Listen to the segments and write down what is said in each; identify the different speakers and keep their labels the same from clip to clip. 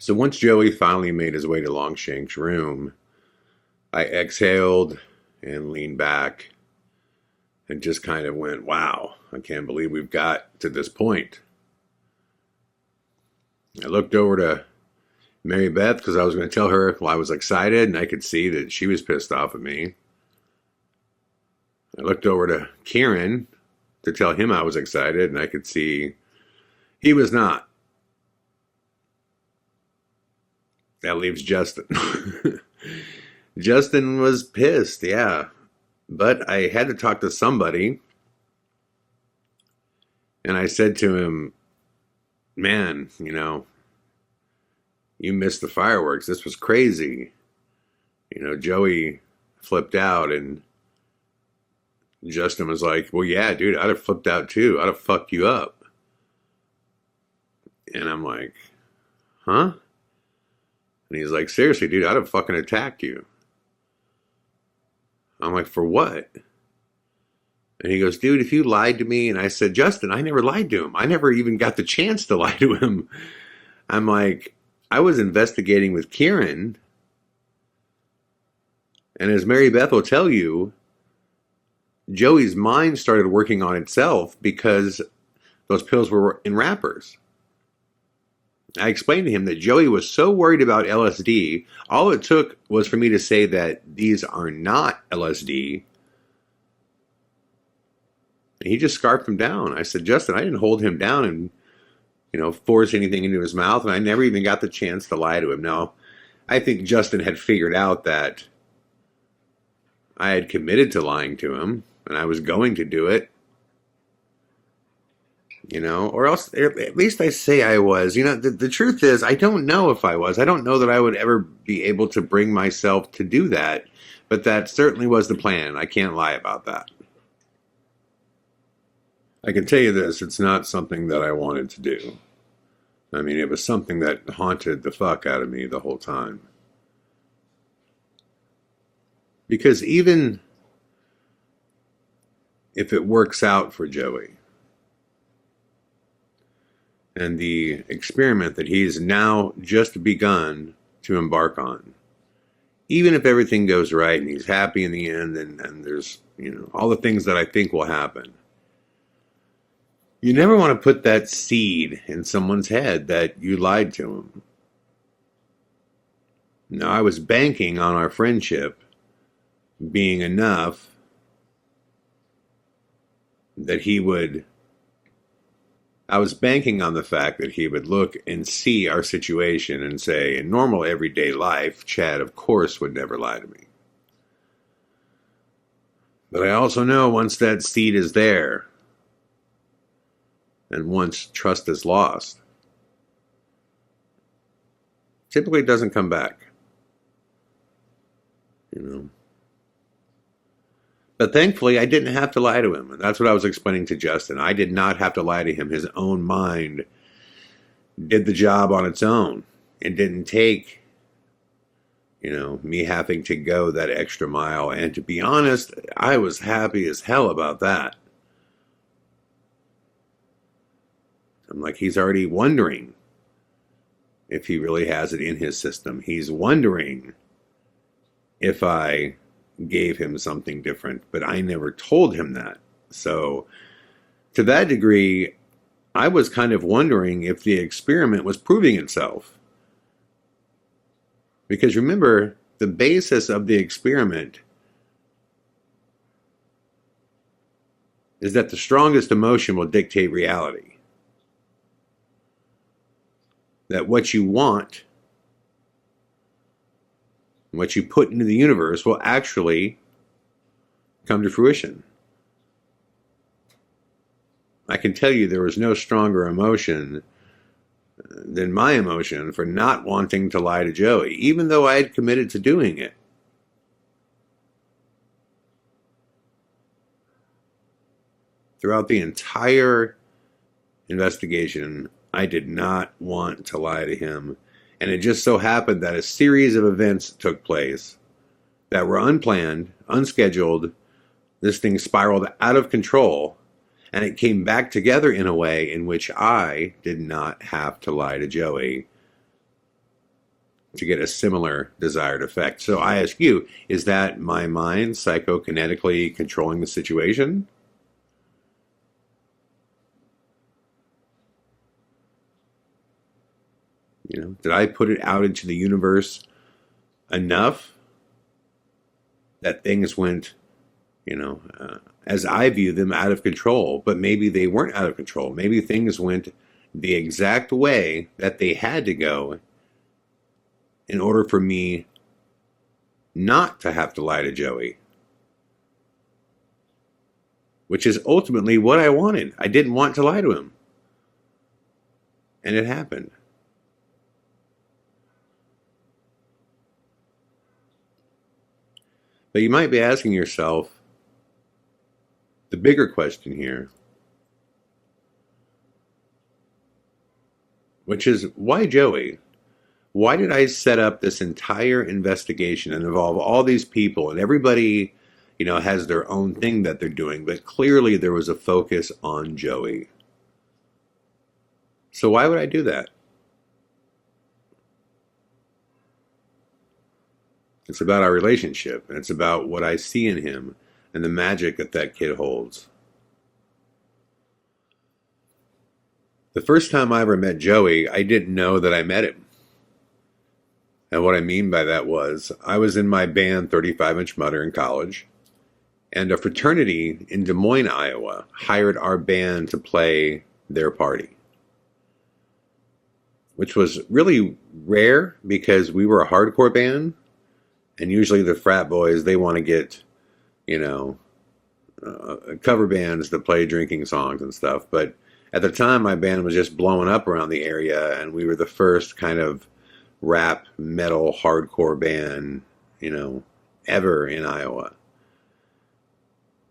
Speaker 1: So once Joey finally made his way to Longshank's room, I exhaled and leaned back and just kind of went, wow, I can't believe we've got to this point. I looked over to Mary Beth because I was going to tell her, well, I was excited and I could see that she was pissed off at me. I looked over to Kieran to tell him I was excited and I could see he was not. That leaves Justin. Justin was pissed, yeah. But I had to talk to somebody. And I said to him, man, you missed the fireworks. This was crazy. Joey flipped out and Justin was like, well, yeah, dude, I'd have flipped out too. I'd have fucked you up. And I'm like, huh? And he's like, seriously, dude, I'd have fucking attacked you. I'm like, for what? And he goes, dude, if you lied to me. And I said, Justin, I never lied to him. I never even got the chance to lie to him. I'm like, I was investigating with Kieran. And as Mary Beth will tell you, Joey's mind started working on itself because those pills were in wrappers. I explained to him that Joey was so worried about LSD, all it took was for me to say that these are not LSD. And he just scarfed him down. I said, Justin, I didn't hold him down and, force anything into his mouth, and I never even got the chance to lie to him. Now, I think Justin had figured out that I had committed to lying to him, and I was going to do it. Or else at least I say I was. The truth is, I don't know if I was. I don't know that I would ever be able to bring myself to do that. But that certainly was the plan. I can't lie about that. I can tell you this, it's not something that I wanted to do. I mean, it was something that haunted the fuck out of me the whole time. Because even if it works out for Joey, and the experiment that he's now just begun to embark on, even if everything goes right and he's happy in the end and there's, all the things that I think will happen, you never want to put that seed in someone's head that you lied to him. Now, I was banking on our friendship being enough that I was banking on the fact that he would look and see our situation and say, in normal everyday life, Chad, of course, would never lie to me. But I also know once that seed is there, and once trust is lost, typically it doesn't come back. But thankfully, I didn't have to lie to him. And that's what I was explaining to Justin. I did not have to lie to him. His own mind did the job on its own. It didn't take, me having to go that extra mile. And to be honest, I was happy as hell about that. I'm like, he's already wondering if he really has it in his system. He's wondering if I gave him something different, but I never told him that. So to that degree, I was kind of wondering if the experiment was proving itself. Because remember, the basis of the experiment is that the strongest emotion will dictate reality. That what you want, what you put into the universe, will actually come to fruition. I can tell you there was no stronger emotion than my emotion for not wanting to lie to Joey, even though I had committed to doing it. Throughout the entire investigation, I did not want to lie to him. And it just so happened that a series of events took place that were unplanned, unscheduled. This thing spiraled out of control, and it came back together in a way in which I did not have to lie to Joey to get a similar desired effect. So I ask you, is that my mind psychokinetically controlling the situation? You know, did I put it out into the universe enough that things went, as I view them, out of control? But maybe they weren't out of control. Maybe things went the exact way that they had to go in order for me not to have to lie to Joey, which is ultimately what I wanted. I didn't want to lie to him, and it happened. But you might be asking yourself the bigger question here, which is, why Joey? Why did I set up this entire investigation and involve all these people, and everybody, has their own thing that they're doing, but clearly there was a focus on Joey. So why would I do that? It's about our relationship, and it's about what I see in him and the magic that that kid holds. The first time I ever met Joey, I didn't know that I met him. And what I mean by that was, I was in my band 35 Inch Mutter in college, and a fraternity in Des Moines, Iowa, hired our band to play their party, which was really rare because we were a hardcore band, and usually the frat boys, they want to get, cover bands that play drinking songs and stuff. But at the time, my band was just blowing up around the area, and we were the first kind of rap, metal, hardcore band, ever in Iowa.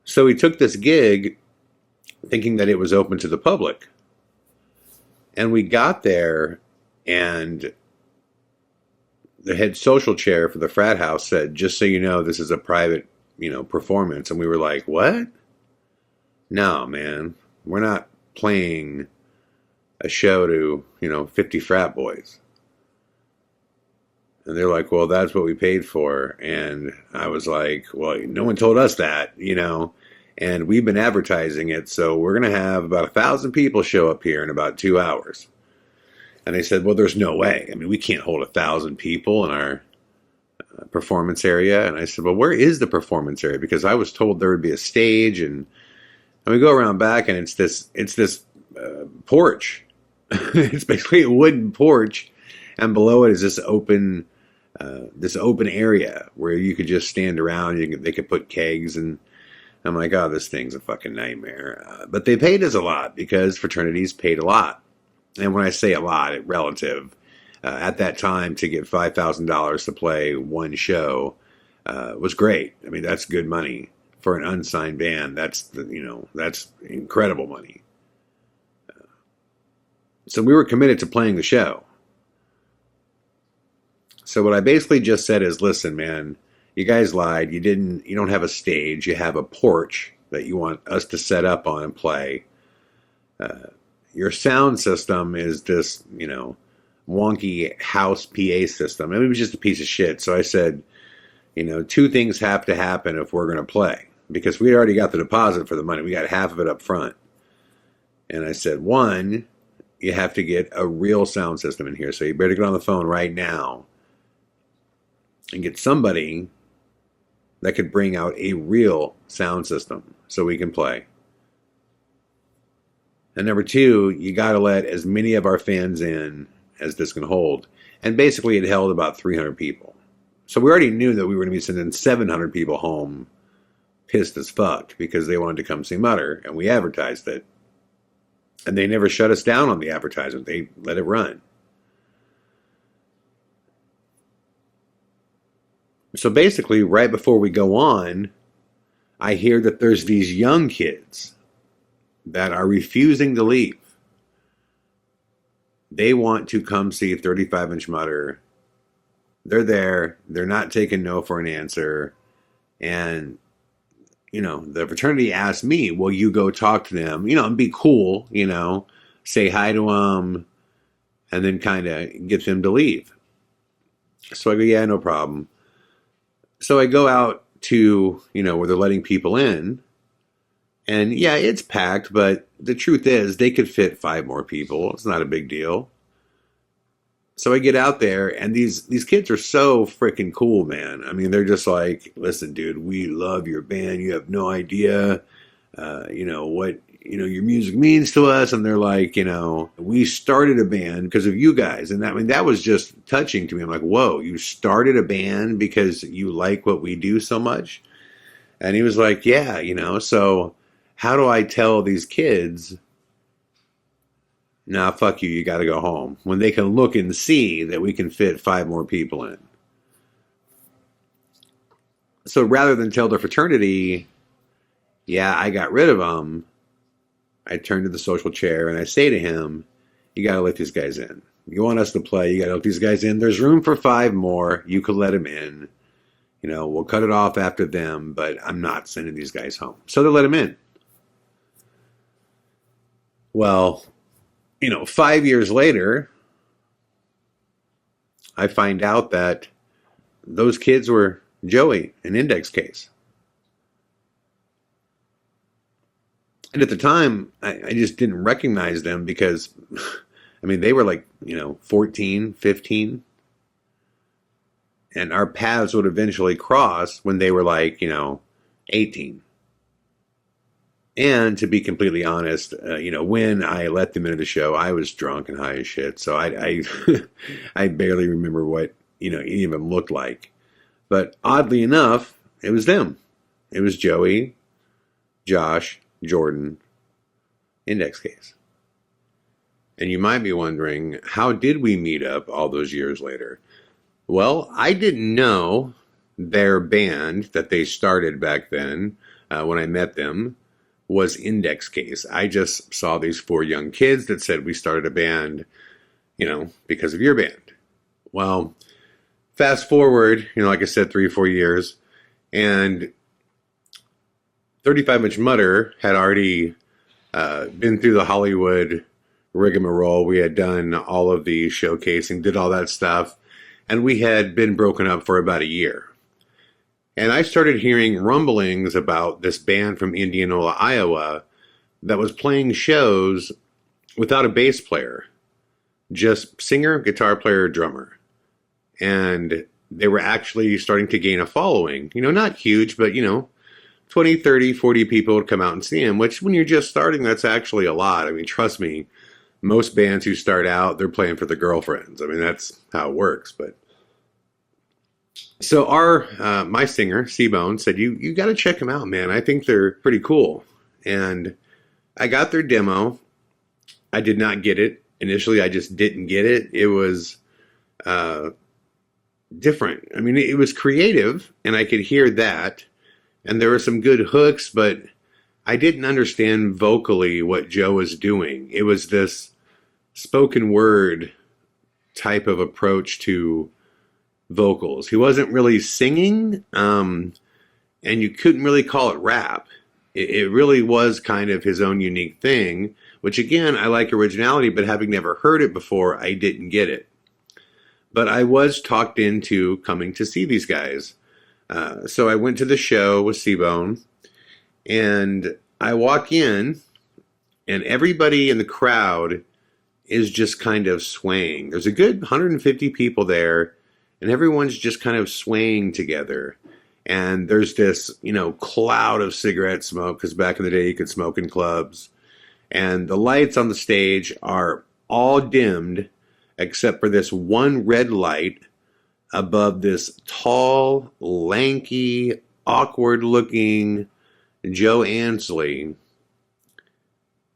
Speaker 1: So we took this gig thinking that it was open to the public. And we got there, and the head social chair for the frat house said, "Just so you know, this is a private, performance." And we were like, "What? No, man, we're not playing a show to, 50 frat boys." And they're like, "Well, that's what we paid for." And I was like, "Well, no one told us that, and we've been advertising it. So we're going to have about 1,000 people show up here in about 2 hours." And they said, "Well, there's no way. I mean, we can't hold 1,000 people in our performance area." And I said, "Well, where is the performance area?" Because I was told there would be a stage, and we go around back, and it's this porch. It's basically a wooden porch, and below it is this open area where you could just stand around. They could put kegs, and I'm like, "Oh, this thing's a fucking nightmare." But they paid us a lot because fraternities paid a lot. And when I say a lot, it's relative. At that time, to get $5,000 to play one show was great. I mean, that's good money for an unsigned band. That's incredible money. So we were committed to playing the show. So what I basically just said is, "Listen, man, you guys lied. You don't have a stage. You have a porch that you want us to set up on and play. Your sound system is this, wonky house PA system." And it was just a piece of shit. So I said, 2 things have to happen if we're going to play. Because we already got the deposit for the money. We got half of it up front. And I said, 1, you have to get a real sound system in here. So you better get on the phone right now and get somebody that could bring out a real sound system so we can play. And number 2, you got to let as many of our fans in as this can hold. And basically it held about 300 people. So we already knew that we were going to be sending 700 people home pissed as fuck because they wanted to come see Mutter, and we advertised it. And they never shut us down on the advertisement. They let it run. So basically, right before we go on, I hear that there's these young kids that are refusing to leave. They want to come see 35 Inch Mutter. They're there. They're not taking no for an answer. And, the fraternity asked me, "Will you go talk to them, and be cool, say hi to them, and then kind of get them to leave?" So I go, yeah, no problem. So I go out to, where they're letting people in. And yeah, it's packed, but the truth is they could fit 5 more people. It's not a big deal. So I get out there, and these kids are so freaking cool, man. I mean, they're just like, listen, dude, we love your band. You have no idea, what your music means to us. And they're like, we started a band because of you guys. And I mean, that was just touching to me. I'm like, whoa, you started a band because you like what we do so much? And he was like, yeah, so how do I tell these kids, nah, fuck you, you got to go home, when they can look and see that we can fit 5 more people in? So rather than tell the fraternity, yeah, I got rid of them, I turn to the social chair and I say to him, you got to let these guys in. You want us to play, you got to let these guys in. There's room for 5 more. You could let them in. We'll cut it off after them, but I'm not sending these guys home. So they let them in. Well, 5 years later, I find out that those kids were Joey and Index Case. And at the time, I just didn't recognize them because, I mean, they were like, 14, 15. And our paths would eventually cross when they were like, 18. And to be completely honest, when I let them into the show, I was drunk and high as shit. So I I barely remember what, any of them looked like. But oddly enough, it was them. It was Joey, Josh, Jordan, Index Case. And you might be wondering, how did we meet up all those years later? Well, I didn't know their band that they started back then when I met them was Index Case. I just saw these 4 young kids that said we started a band, because of your band. Well, fast forward, like I said, 3 or 4 years, and 35 Inch Mutter had already been through the Hollywood rigmarole. We had done all of the showcasing, did all that stuff, and we had been broken up for about a year. And I started hearing rumblings about this band from Indianola, Iowa, that was playing shows without a bass player, just singer, guitar player, drummer. And they were actually starting to gain a following. Not huge, but, 20, 30, 40 people would come out and see them, which when you're just starting, that's actually a lot. I mean, trust me, most bands who start out, they're playing for the girlfriends. I mean, that's how it works. But so my singer, C-Bone, said, you got to check them out, man. I think they're pretty cool. And I got their demo. I did not get it. Initially, I just didn't get it. It was different. I mean, it was creative, and I could hear that. And there were some good hooks, but I didn't understand vocally what Joe was doing. It was this spoken word type of approach to vocals. He wasn't really singing, and you couldn't really call it rap. It really was kind of his own unique thing, which again, I like originality, but having never heard it before, I didn't get it. But I was talked into coming to see these guys. So I went to the show with C-Bone, and I walk in, and everybody in the crowd is just kind of swaying. There's a good 150 people there, and everyone's just kind of swaying together. And there's this, cloud of cigarette smoke, because back in the day you could smoke in clubs. And the lights on the stage are all dimmed, except for this one red light above this tall, lanky, awkward-looking Joe Ansley,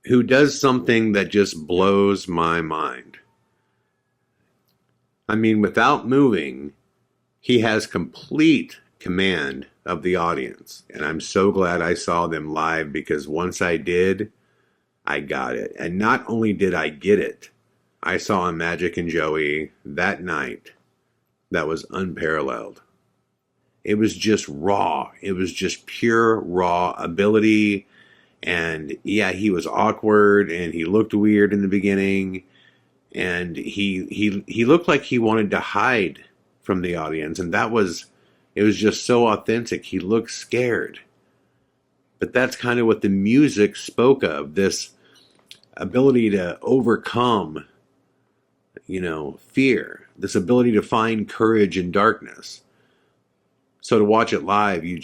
Speaker 1: who does something that just blows my mind. I mean, without moving, he has complete command of the audience. And I'm so glad I saw them live, because once I did, I got it. And not only did I get it, I saw a Magic and Joey that night that was unparalleled. It was just raw. It was just pure raw ability. And yeah, he was awkward and he looked weird in the beginning. And he looked like he wanted to hide from the audience, and it was just so authentic. He looked scared. But that's kind of what the music spoke of, this ability to overcome, fear, this ability to find courage in darkness. So to watch it live, you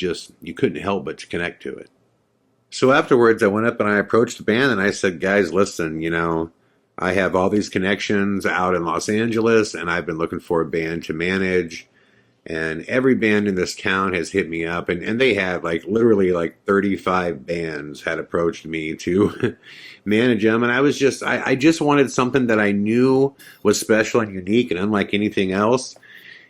Speaker 1: couldn't help but to connect to it. So afterwards, I went up and I approached the band and I said, guys, listen, I have all these connections out in Los Angeles and I've been looking for a band to manage. And every band in this town has hit me up, and they had literally 35 bands had approached me to manage them. And I just wanted something that I knew was special and unique and unlike anything else.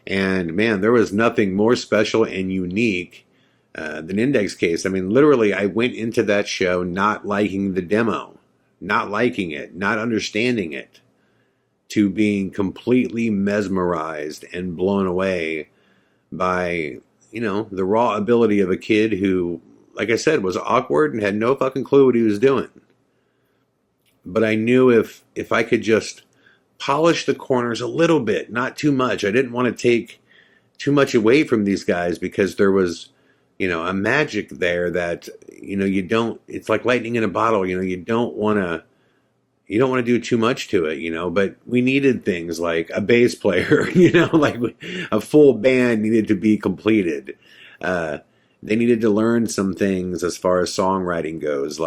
Speaker 1: And man, there was nothing more special and unique than Index Case. I mean, literally, I went into that show not liking the demo, not liking it, not understanding it, to being completely mesmerized and blown away by, the raw ability of a kid who, like I said, was awkward and had no fucking clue what he was doing. But I knew if I could just polish the corners a little bit, not too much. I didn't want to take too much away from these guys because there was, a magic there that, it's like lightning in a bottle, you don't want to do too much to it, but we needed things like a bass player, like a full band needed to be completed. They needed to learn some things as far as songwriting goes.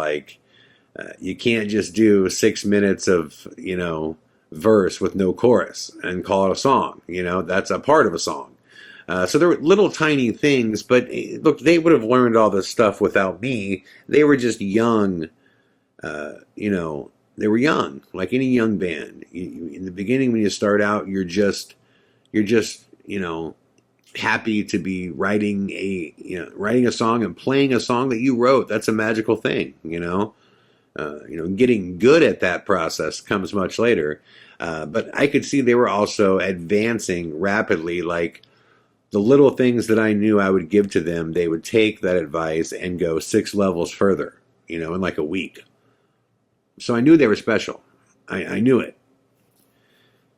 Speaker 1: You can't just do 6 minutes of, verse with no chorus and call it a song. That's a part of a song. So there were little tiny things, but look, they would have learned all this stuff without me. They were just young, they were young, like any young band. In the beginning, when you start out, you're just, happy to be writing a song and playing a song that you wrote. That's a magical thing, getting good at that process comes much later. But I could see they were also advancing rapidly, like the little things that I knew I would give to them, they would take that advice and go 6 levels further, in like a week. So I knew they were special. I knew it.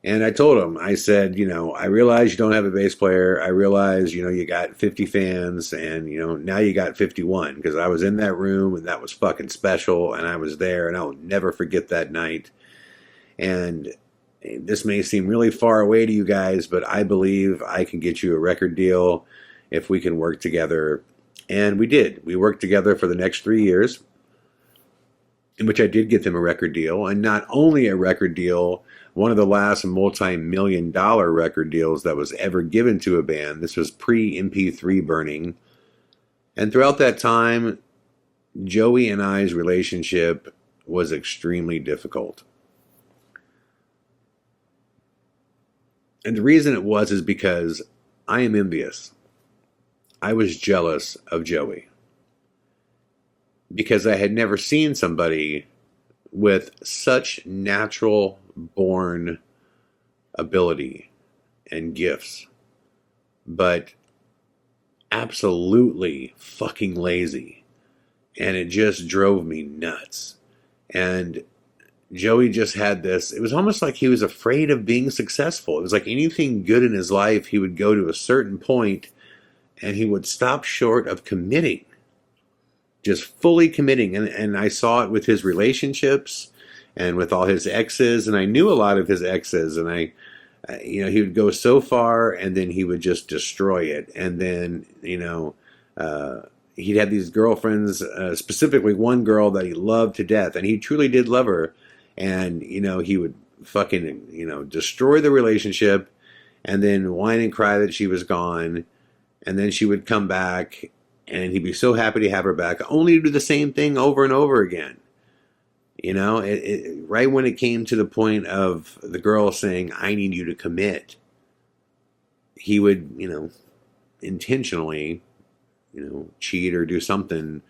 Speaker 1: And I told them, I said, I realize you don't have a bass player. I realize, you got 50 fans and, now you got 51, because I was in that room and that was fucking special. And I was there and I'll never forget that night. And this may seem really far away to you guys, but I believe I can get you a record deal if we can work together. And we did. We worked together for the next 3 years, in which I did get them a record deal. And not only a record deal, one of the last multi-million-dollar record deals that was ever given to a band. This was pre-MP3 burning. And throughout that time, Joey and I's relationship was extremely difficult. And the reason it was is because I am envious. I was jealous of Joey, because I had never seen somebody with such natural born ability and gifts, but absolutely fucking lazy. And it just drove me nuts. And Joey just had this, it was almost like he was afraid of being successful. It was like anything good in his life, he would go to a certain point and he would stop short of committing. Just fully committing. And I saw it with his relationships and with all his exes. And I knew a lot of his exes. And he would go so far and then he would just destroy it. And then, he'd have these girlfriends, specifically one girl that he loved to death. And he truly did love her. And, he would fucking, destroy the relationship and then whine and cry that she was gone. And then she would come back and he'd be so happy to have her back, only to do the same thing over and over again. Right when it came to the point of the girl saying, I need you to commit, he would, intentionally, cheat or do something,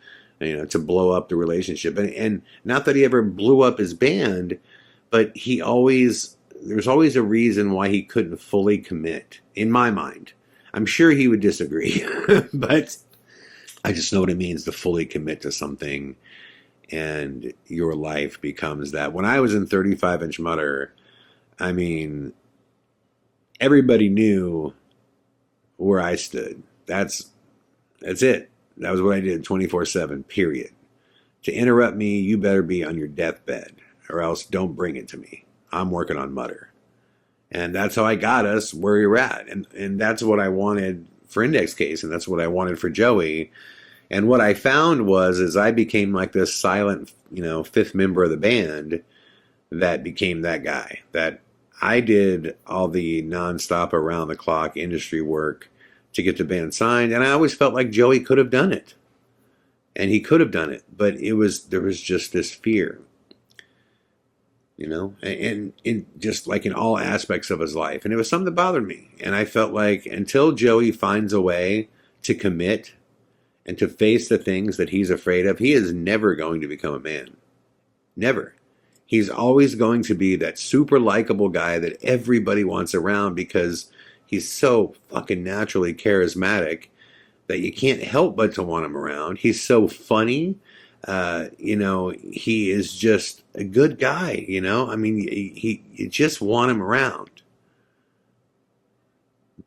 Speaker 1: to blow up the relationship. And not that he ever blew up his band, but there was always a reason why he couldn't fully commit, in my mind. I'm sure he would disagree, but I just know what it means to fully commit to something, and your life becomes that. When I was in 35 Inch Mutter, I mean, everybody knew where I stood. That's it. That was what I did 24/7, period. To interrupt me, you better be on your deathbed, or else don't bring it to me. I'm working on Mutter. And that's how I got us where we were at. And that's what I wanted for Index Case, and that's what I wanted for Joey. And what I found was, is I became like this silent, fifth member of the band that became that guy. That I did all the nonstop around the clock industry work to get the band signed. And I always felt like Joey could have done it. And he could have done it, but there was just this fear, and just like in all aspects of his life. And it was something that bothered me. And I felt like until Joey finds a way to commit and to face the things that he's afraid of, he is never going to become a man. Never. He's always going to be that super likable guy that everybody wants around because he's so fucking naturally charismatic that you can't help but to want him around. He's so funny. He is just a good guy, I mean, you just want him around.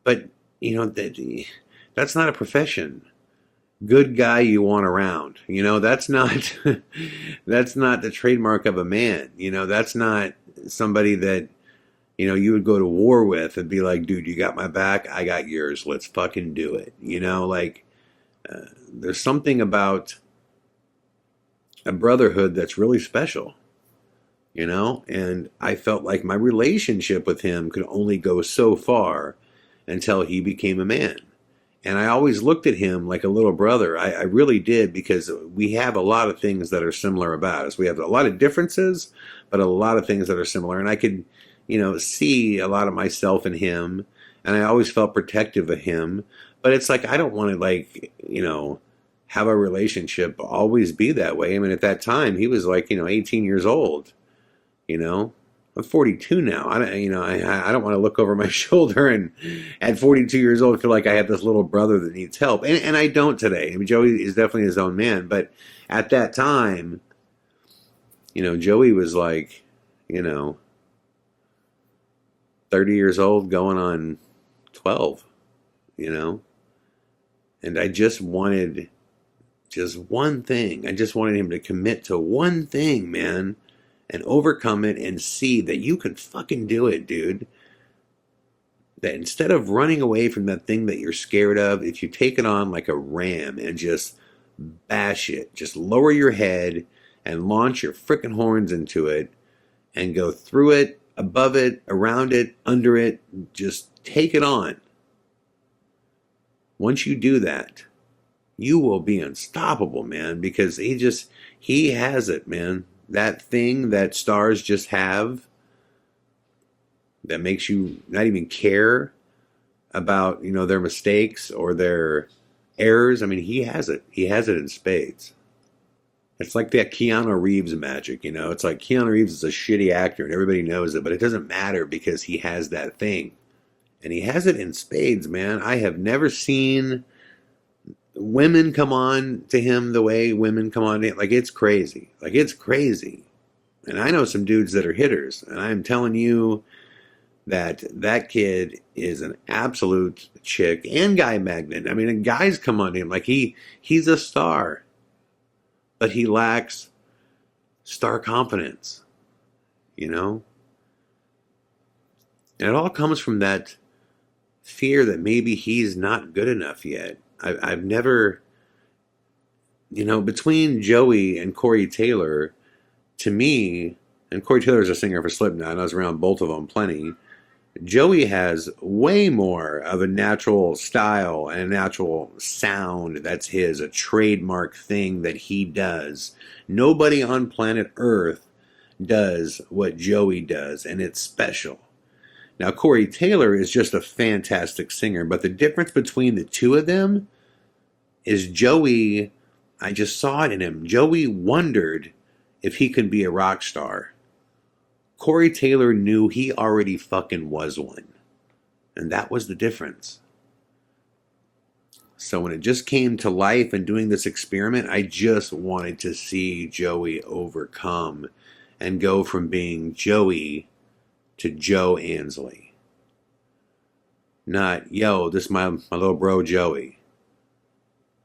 Speaker 1: But, that's not a profession. Good guy you want around. That's not that's not the trademark of a man. That's not somebody that, you would go to war with and be like, dude, you got my back, I got yours, let's fucking do it. There's something about a brotherhood that's really special, and I felt like my relationship with him could only go so far until he became a man. And I always looked at him like a little brother. I really did, because we have a lot of things that are similar about us. We have a lot of differences, but a lot of things that are similar. And I could, see a lot of myself in him. And I always felt protective of him. But it's like, I don't want to have a relationship always be that way. I mean, at that time, he was 18 years old, I'm 42 now. I don't want to look over my shoulder and at 42 years old feel like I have this little brother that needs help. And I don't today. I mean, Joey is definitely his own man. But at that time, Joey was 30 years old going on 12, And I just wanted just one thing. I just wanted him to commit to one thing, man, and overcome it and see that you can fucking do it, dude. That instead of running away from that thing that you're scared of, if you take it on like a ram and just bash it, just lower your head and launch your frickin' horns into it and go through it, above it, around it, under it, just take it on. Once you do that, you will be unstoppable, man, because he has it, man. That thing that stars just have that makes you not even care about, their mistakes or their errors. I mean, he has it. He has it in spades. It's like that Keanu Reeves magic, It's like Keanu Reeves is a shitty actor and everybody knows it, but it doesn't matter because he has that thing. And he has it in spades, man. I have never seen women come on to him the way women come on to him. Like, it's crazy. It's crazy. And I know some dudes that are hitters, and I'm telling you that kid is an absolute chick and guy magnet. I mean, guys come on to him like he's a star, but he lacks star confidence, And it all comes from that fear that maybe he's not good enough yet. I've never, between Joey and Corey Taylor, to me, and Corey Taylor is a singer for Slipknot, and I was around both of them plenty. Joey has way more of a natural style and a natural sound that's his, a trademark thing that he does. Nobody on planet Earth does what Joey does, and it's special. Now, Corey Taylor is just a fantastic singer, but the difference between the two of them is Joey, I just saw it in him. Joey wondered if he could be a rock star. Corey Taylor knew he already fucking was one. And that was the difference. So when it just came to life and doing this experiment, I just wanted to see Joey overcome and go from being Joey to Joe Ansley. Not, yo, this is my little bro Joey.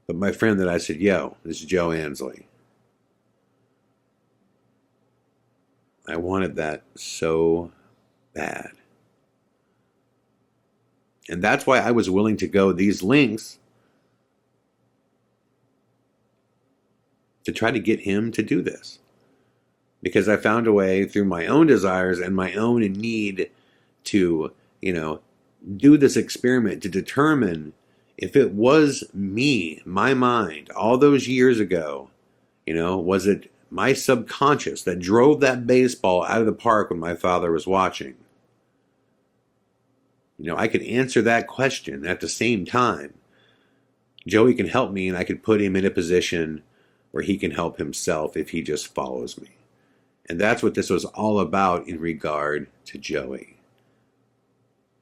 Speaker 1: But my friend that I said, yo, this is Joe Ansley. I wanted that so bad. And that's why I was willing to go these lengths to try to get him to do this. Because I found a way through my own desires and my own need to, do this experiment to determine if it was me, my mind, all those years ago, was it my subconscious that drove that baseball out of the park when my father was watching? I could answer that question at the same time. Joey can help me, and I could put him in a position where he can help himself if he just follows me. And that's what this was all about in regard to Joey.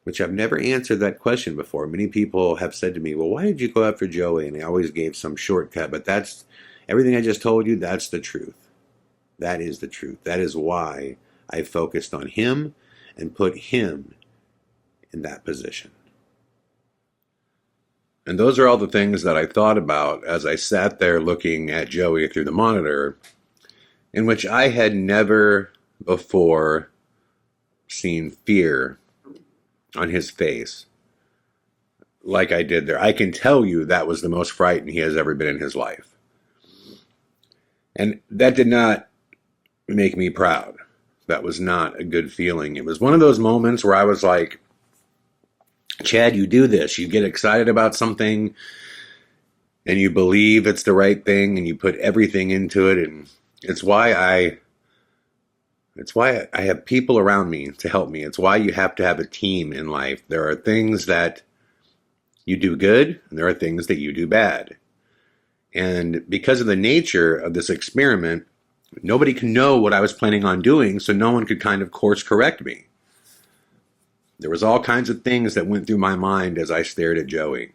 Speaker 1: Which I've never answered that question before. Many people have said to me, well, why did you go after Joey? And I always gave some shortcut. But that's everything I just told you, that's the truth. That is the truth. That is why I focused on him and put him in that position. And those are all the things that I thought about as I sat there looking at Joey through the monitor, in which I had never before seen fear on his face like I did there. I can tell you that was the most frightened he has ever been in his life. And that did not make me proud. That was not a good feeling. It was one of those moments where I was like, Chad, you do this. You get excited about something and you believe it's the right thing and you put everything into it. And it's why I have people around me to help me. It's why you have to have a team in life. There are things that you do good, and there are things that you do bad. And because of the nature of this experiment, nobody can know what I was planning on doing, so no one could kind of course correct me. There was all kinds of things that went through my mind as I stared at Joey.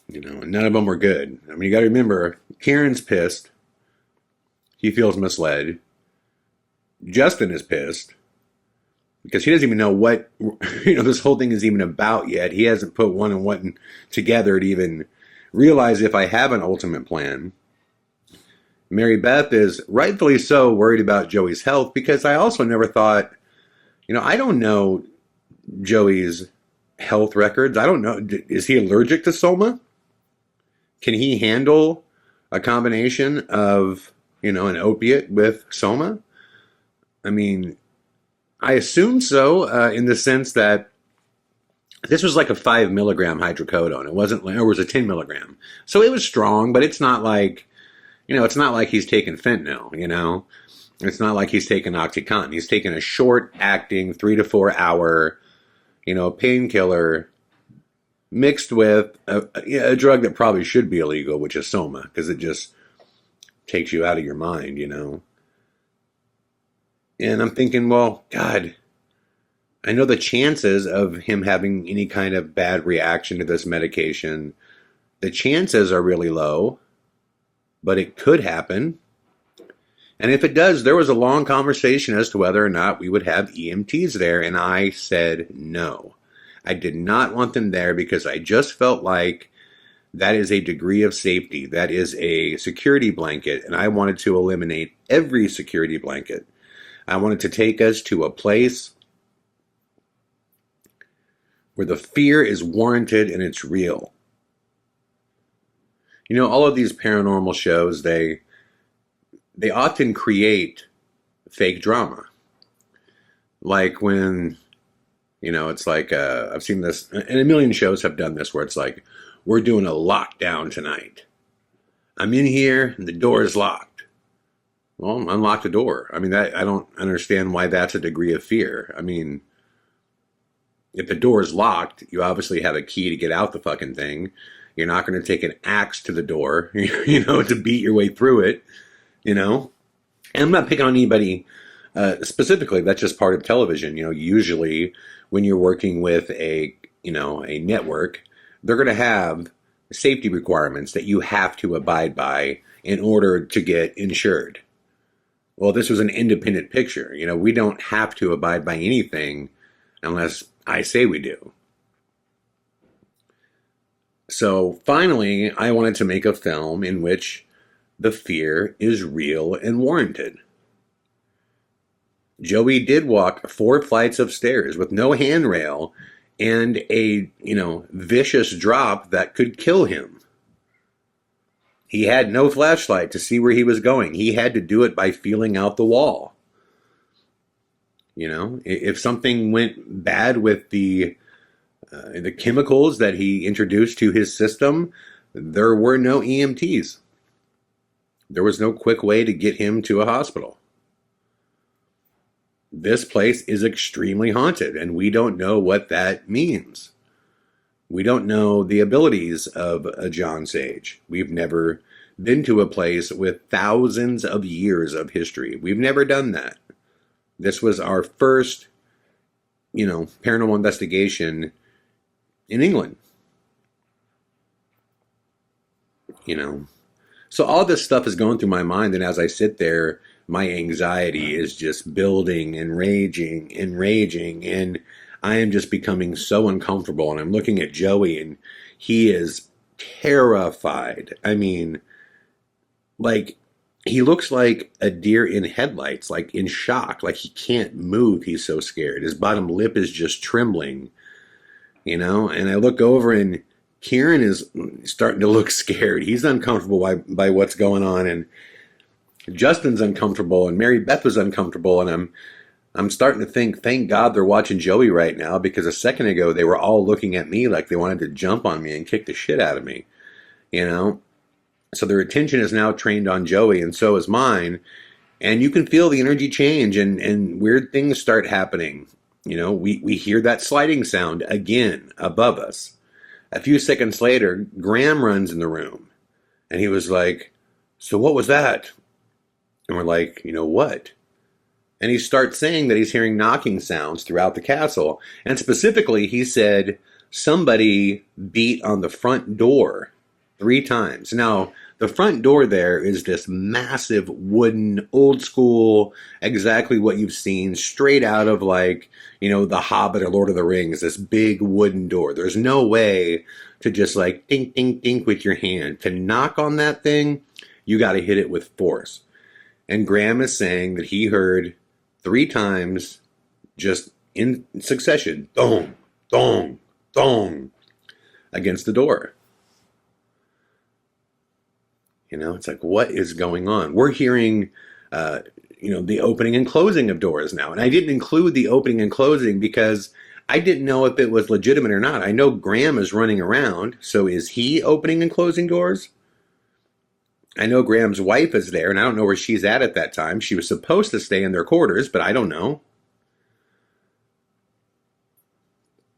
Speaker 1: And none of them were good. I mean, you got to remember, Kieran's pissed. He feels misled. Justin is pissed because he doesn't even know what this whole thing is even about yet. He hasn't put one and one together to even realize if I have an ultimate plan. Mary Beth is rightfully so worried about Joey's health because I also never thought, I don't know Joey's health records. I don't know. Is he allergic to Soma? Can he handle a combination of, an opiate with Soma? I mean, I assume so, in the sense that this was like a 5 milligram hydrocodone. It was a 10 milligram. So it was strong, but it's not like, it's not like he's taking fentanyl, It's not like he's taking OxyContin. He's taking a short acting 3 to 4 hour, painkiller mixed with a drug that probably should be illegal, which is Soma, because it just takes you out of your mind, And I'm thinking, well, God, I know the chances of him having any kind of bad reaction to this medication, the chances are really low, but it could happen. And if it does, there was a long conversation as to whether or not we would have EMTs there, and I said no. I did not want them there because I just felt like that is a degree of safety. That is a security blanket, and I wanted to eliminate every security blanket. I wanted to take us to a place where the fear is warranted and it's real. All of these paranormal shows, they often create fake drama. Like when, it's like, I've seen this, and a million shows have done this, where it's like, we're doing a lockdown tonight. I'm in here and the door is locked. Well, unlock the door. I mean, I don't understand why that's a degree of fear. I mean, if the door is locked, you obviously have a key to get out the fucking thing. You're not going to take an axe to the door, to beat your way through it, And I'm not picking on anybody specifically. That's just part of television. Usually when you're working with a network, they're going to have safety requirements that you have to abide by in order to get insured. Well, this was an independent picture. We don't have to abide by anything unless I say we do. So finally, I wanted to make a film in which the fear is real and warranted. Joey did walk 4 flights of stairs with no handrail and a, vicious drop that could kill him. He had no flashlight to see where he was going. He had to do it by feeling out the wall. If something went bad with the chemicals that he introduced to his system, there were no EMTs. There was no quick way to get him to a hospital. This place is extremely haunted, and we don't know what that means. We don't know the abilities of a John Sage. We've never been to a place with thousands of years of history. We've never done that. This was our first, paranormal investigation in England. So all this stuff is going through my mind, and as I sit there, my anxiety is just building and raging, and I am just becoming so uncomfortable. And I'm looking at Joey, and he is terrified. I mean, like, he looks like a deer in headlights, like in shock, like he can't move. He's so scared. His bottom lip is just trembling, and I look over, and Kieran is starting to look scared. He's uncomfortable by what's going on, and Justin's uncomfortable, and Mary Beth was uncomfortable, and I'm starting to think, thank God they're watching Joey right now, because a second ago they were all looking at me like they wanted to jump on me and kick the shit out of me, So their attention is now trained on Joey, and so is mine, and you can feel the energy change, and weird things start happening. We hear that sliding sound again above us. A few seconds later, Graham runs in the room, and he was like, "So what was that?" And we're like, what? And he starts saying that he's hearing knocking sounds throughout the castle. And specifically, he said somebody beat on the front door 3 times. Now, the front door there is this massive wooden, old school, exactly what you've seen, straight out of The Hobbit or Lord of the Rings, this big wooden door. There's no way to just dink, dink, dink with your hand. To knock on that thing, you got to hit it with force. And Graham is saying that he heard 3 times, just in succession, thong, thong, thong, against the door. It's like, what is going on? We're hearing, the opening and closing of doors now. And I didn't include the opening and closing because I didn't know if it was legitimate or not. I know Graham is running around. So is he opening and closing doors? I know Graham's wife is there, and I don't know where she's at that time. She was supposed to stay in their quarters, but I don't know.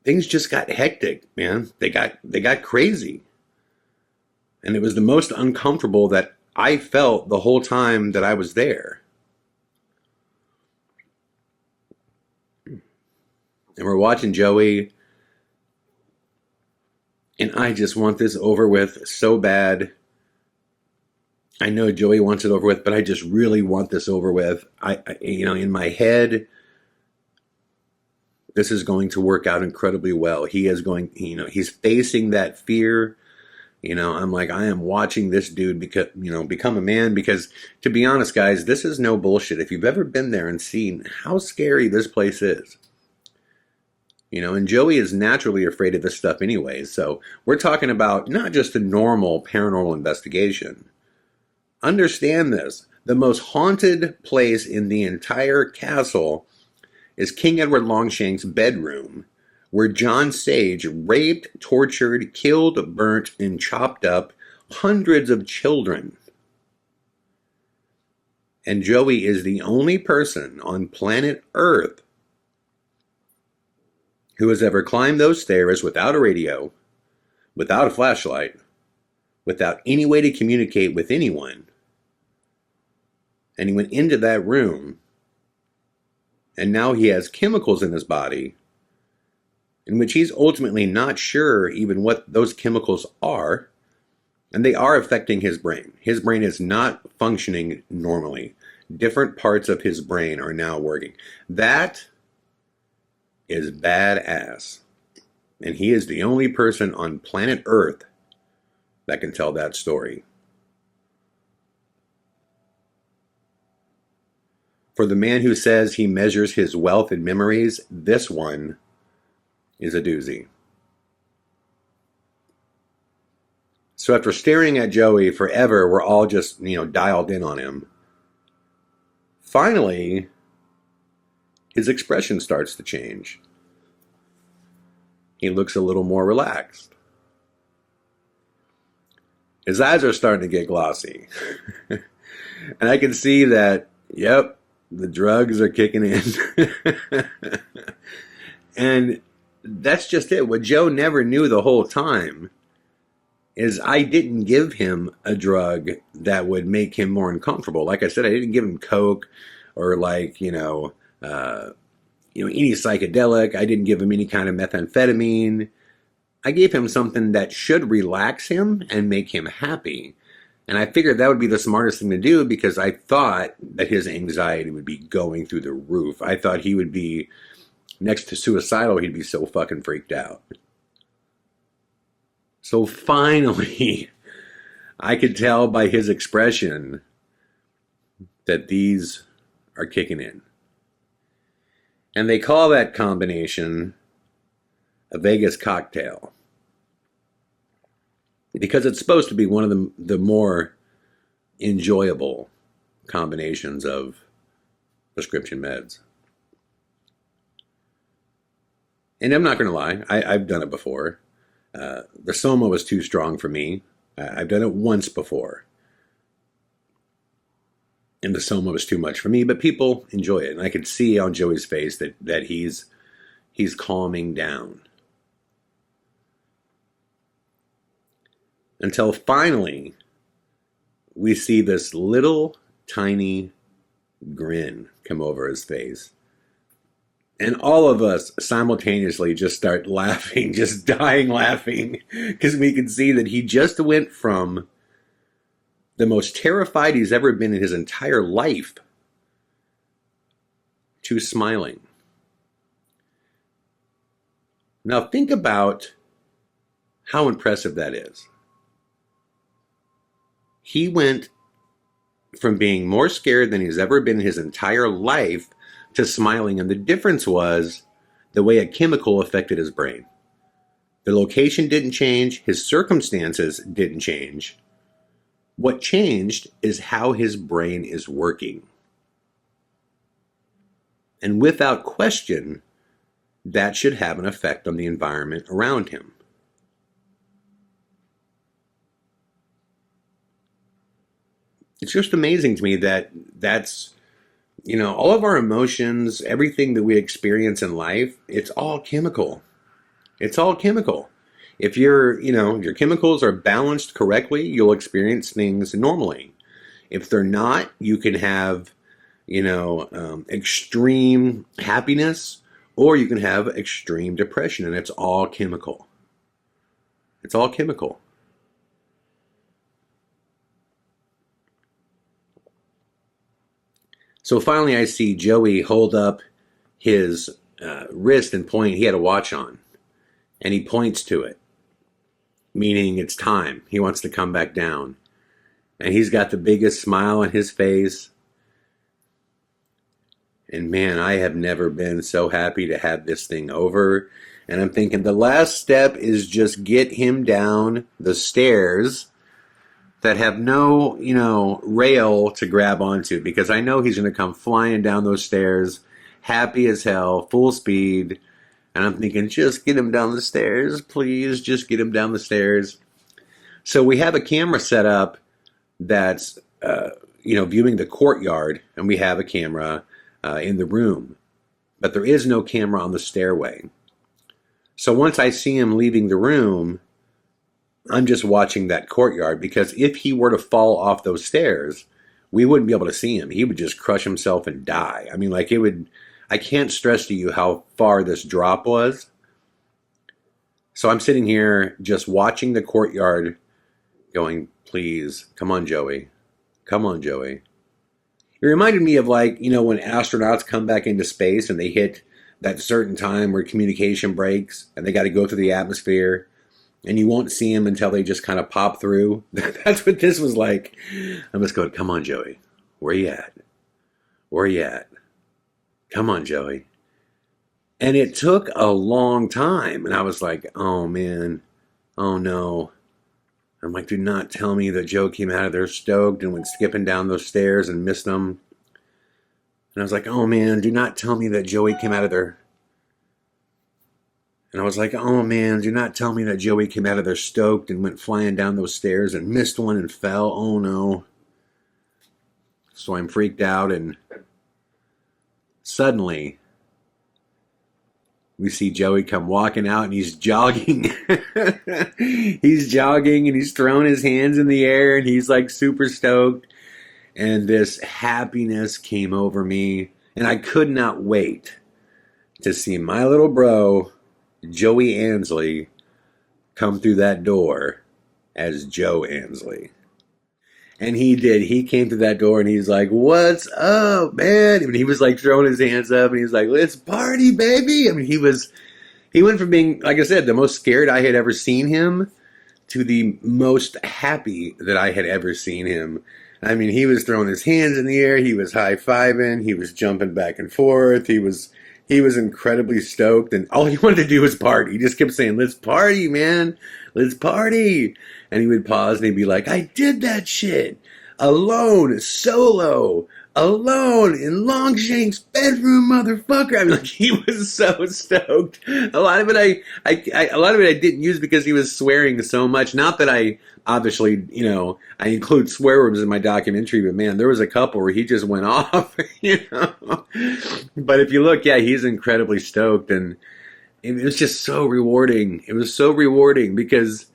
Speaker 1: Things just got hectic, man. They got crazy. And it was the most uncomfortable that I felt the whole time that I was there. And we're watching Joey, and I just want this over with so bad. I know Joey wants it over with, but I just really want this over with. In my head, this is going to work out incredibly well. He is going, he's facing that fear. I'm like, I am watching this dude become a man, because to be honest, guys, this is no bullshit. If you've ever been there and seen how scary this place is, and Joey is naturally afraid of this stuff anyway. So we're talking about not just a normal paranormal investigation. Understand this. The most haunted place in the entire castle is King Edward Longshank's bedroom, where John Sage raped, tortured, killed, burnt, and chopped up hundreds of children. And Joey is the only person on planet Earth who has ever climbed those stairs without a radio, without a flashlight, without any way to communicate with anyone. And he went into that room, and now he has chemicals in his body in which he's ultimately not sure even what those chemicals are, and they are affecting his brain. His brain is not functioning normally. Different parts of his brain are now working. That is badass. And he is the only person on planet Earth that can tell that story. For the man who says he measures his wealth in memories, this one is a doozy. So after staring at Joey forever, we're all just, dialed in on him. Finally, his expression starts to change. He looks a little more relaxed. His eyes are starting to get glossy. And I can see that, yep, the drugs are kicking in. And that's just it. What Joe never knew the whole time is I didn't give him a drug that would make him more uncomfortable. Like I said, I didn't give him Coke or any psychedelic. I didn't give him any kind of methamphetamine. I gave him something that should relax him and make him happy. And I figured that would be the smartest thing to do because I thought that his anxiety would be going through the roof. I thought he would be next to suicidal. He'd be so fucking freaked out. So finally, I could tell by his expression that these are kicking in. And they call that combination a Vegas cocktail. Because it's supposed to be one of the more enjoyable combinations of prescription meds. And I'm not going to lie, I've done it before. The Soma was too strong for me. I've done it once before. And the Soma was too much for me, but people enjoy it. And I could see on Joey's face that he's calming down. Until finally, we see this little tiny grin come over his face. And all of us simultaneously just start laughing, just dying laughing, because we can see that he just went from the most terrified he's ever been in his entire life to smiling. Now think about how impressive that is. He went from being more scared than he's ever been in his entire life to smiling, and the difference was the way a chemical affected his brain. The location didn't change, his circumstances didn't change. What changed is how his brain is working. And without question, that should have an effect on the environment around him. It's just amazing to me that's all of our emotions, everything that we experience in life, it's all chemical. It's all chemical. If your chemicals are balanced correctly, you'll experience things normally. If they're not, you can have, extreme happiness, or you can have extreme depression, and it's all chemical. It's all chemical. So finally I see Joey hold up his wrist and point. He had a watch on. And he points to it, meaning it's time. He wants to come back down. And he's got the biggest smile on his face. And man, I have never been so happy to have this thing over. And I'm thinking the last step is just get him down the stairs that have no, rail to grab onto, because I know he's going to come flying down those stairs, happy as hell, full speed. And I'm thinking, just get him down the stairs, please. Just get him down the stairs. So we have a camera set up that's, viewing the courtyard, and we have a camera in the room. But there is no camera on the stairway. So once I see him leaving the room, I'm just watching that courtyard, because if he were to fall off those stairs, we wouldn't be able to see him. He would just crush himself and die. I mean, I can't stress to you how far this drop was. So I'm sitting here just watching the courtyard going, please, come on, Joey. Come on, Joey. It reminded me of when astronauts come back into space and they hit that certain time where communication breaks and they got to go through the atmosphere and you won't see them until they just kind of pop through. That's what this was like. I'm just going, come on, Joey. Where you at? Where you at? Come on, Joey. And it took a long time. And I was like, oh, man. Oh, no. I'm like, do not tell me that Joe came out of there stoked and went skipping down those stairs and missed them. And I was like, oh, man, do not tell me that Joey came out of there. And I was like, oh, man, do not tell me that Joey came out of there stoked and went flying down those stairs and missed one and fell. Oh, no. So I'm freaked out, and suddenly we see Joey come walking out, and he's jogging. He's jogging, and he's throwing his hands in the air, and he's like super stoked. And this happiness came over me, and I could not wait to see my little bro, Joey Ansley, come through that door as Joe Ansley. And he did. He came through that door and he's like, what's up, man? And he was like throwing his hands up and he was like, let's party, baby. I mean, he went from being, like I said, the most scared I had ever seen him to the most happy that I had ever seen him. I mean, he was throwing his hands in the air. He was high-fiving. He was jumping back and forth. He was incredibly stoked, and all he wanted to do was party. He just kept saying, let's party, man. Let's party. And he would pause and he'd be like, I did that shit. Alone, solo, alone in Longshank's bedroom, motherfucker. I mean, like, he was so stoked. A lot of it I didn't use because he was swearing so much. Not that I obviously, I include swear words in my documentary, but man, there was a couple where he just went off, But if you look, yeah, he's incredibly stoked, and it was just so rewarding. It was so rewarding because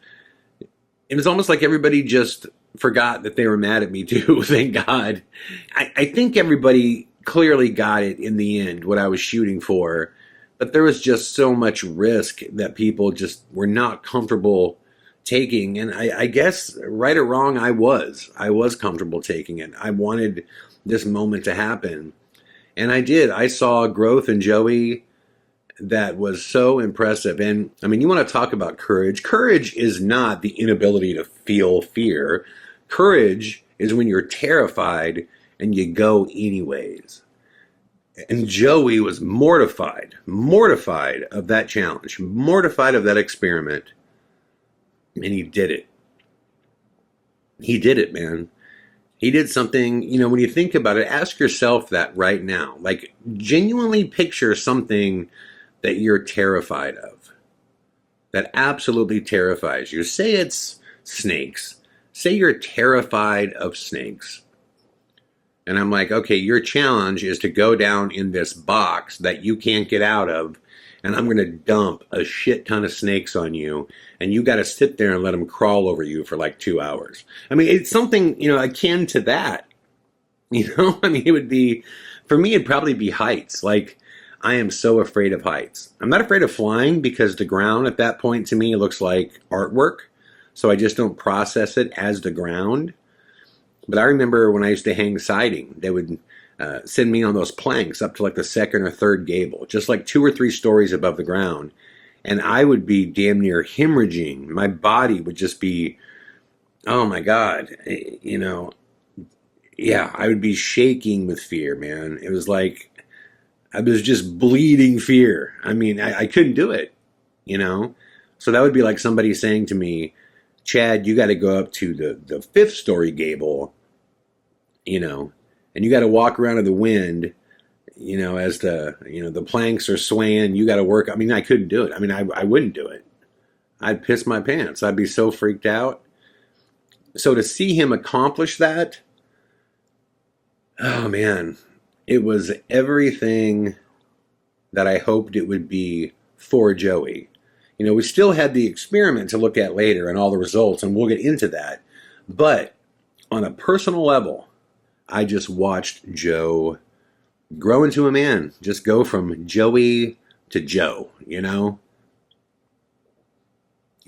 Speaker 1: it was almost like everybody just forgot that they were mad at me too. Thank God. I think everybody clearly got it in the end, what I was shooting for, but there was just so much risk that people just were not comfortable taking. And I guess, right or wrong, I was comfortable taking it. I wanted this moment to happen. And I did. I saw growth in Joey that was so impressive. And I mean, you want to talk about courage. Courage is not the inability to feel fear. Courage is when you're terrified and you go anyways. And Joey was mortified of that challenge, mortified of that experiment. And he did it. He did it, man. He did something, when you think about it, ask yourself that right now. Like, genuinely picture something that you're terrified of, that absolutely terrifies you. Say it's snakes. Say you're terrified of snakes. And I'm like, okay, your challenge is to go down in this box that you can't get out of, and I'm going to dump a shit ton of snakes on you, and you got to sit there and let them crawl over you for like 2 hours. I mean, it's something, akin to that. I mean, it would be, for me, it'd probably be heights. Like, I am so afraid of heights. I'm not afraid of flying because the ground at that point to me looks like artwork. So I just don't process it as the ground. But I remember when I used to hang siding, they would send me on those planks up to like the second or third gable, just like 2 or 3 stories above the ground. And I would be damn near hemorrhaging. My body would just be, oh my God, yeah, I would be shaking with fear, man. It was like, I was just bleeding fear. I mean, I couldn't do it, So that would be like somebody saying to me, Chad, you got to go up to the 5th story gable, and you got to walk around in the wind, as the planks are swaying. You got to work. I mean, I couldn't do it. I mean, I wouldn't do it. I'd piss my pants. I'd be so freaked out. So to see him accomplish that, oh man, it was everything that I hoped it would be for Joey. We still had the experiment to look at later and all the results, and we'll get into that. But on a personal level, I just watched Joe grow into a man, just go from Joey to Joe,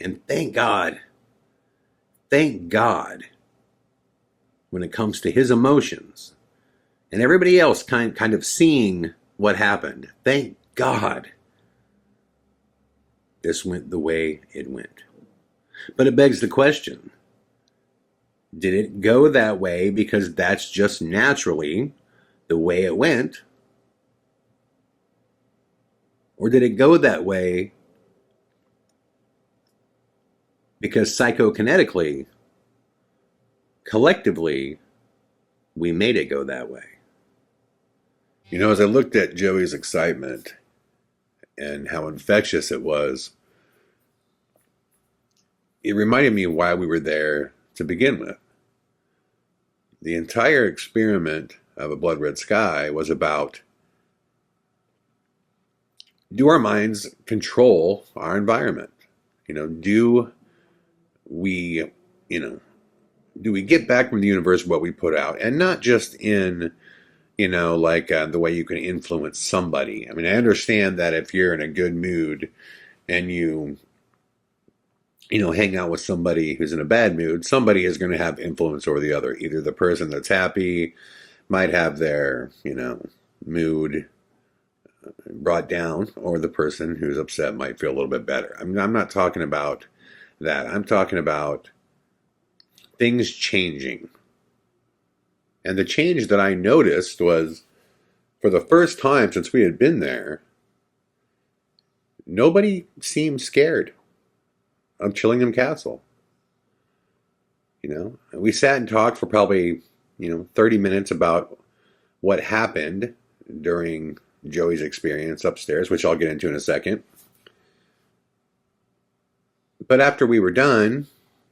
Speaker 1: And thank God, when it comes to his emotions and everybody else kind of seeing what happened, thank God this went the way it went. But it begs the question, did it go that way because that's just naturally the way it went? Or did it go that way because psychokinetically, collectively, we made it go that way? You know, as I looked at Joey's excitement and how infectious it was, it reminded me why we were there to begin with. The entire experiment of A Blood Red Sky was about, do our minds control our environment? You know, do we get back from the universe what we put out? And not just in, like the way you can influence somebody. I mean, I understand that if you're in a good mood and you hang out with somebody who's in a bad mood, somebody is going to have influence over the other. Either the person that's happy might have their, mood brought down, or the person who's upset might feel a little bit better. I mean, I'm not talking about that. I'm talking about things changing. And the change that I noticed was, for the first time since we had been there, nobody seemed scared of Chillingham Castle. We sat and talked for probably, 30 minutes about what happened during Joey's experience upstairs, which I'll get into in a second. But after we were done,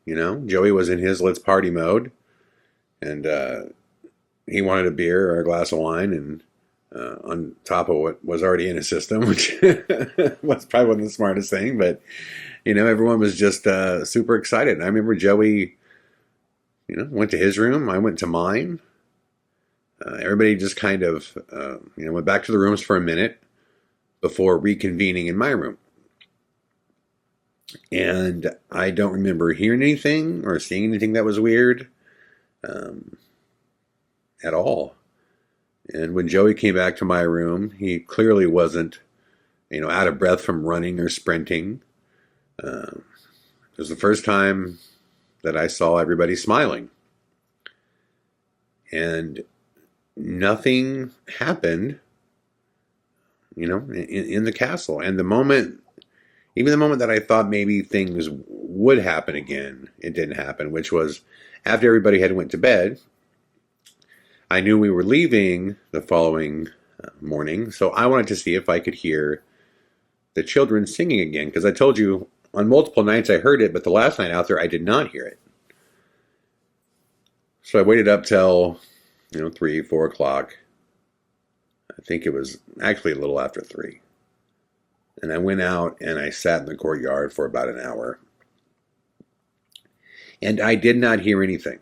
Speaker 1: Joey was in his let's party mode, and he wanted a beer or a glass of wine, and on top of what was already in his system, which was probably wasn't the smartest thing, but everyone was just super excited. And I remember Joey, went to his room, I went to mine. Everybody just kind of, went back to the rooms for a minute before reconvening in my room. And I don't remember hearing anything or seeing anything that was weird at all. And when Joey came back to my room, he clearly wasn't, out of breath from running or sprinting. It was the first time that I saw everybody smiling. And nothing happened, in the castle. And even the moment that I thought maybe things would happen again, it didn't happen, which was after everybody had went to bed. I knew we were leaving the following morning, so I wanted to see if I could hear the children singing again, because I told you on multiple nights I heard it, but the last night out there I did not hear it. So I waited up till 3, 4 o'clock. I think it was actually a little after 3. And I went out and I sat in the courtyard for about an hour. And I did not hear anything.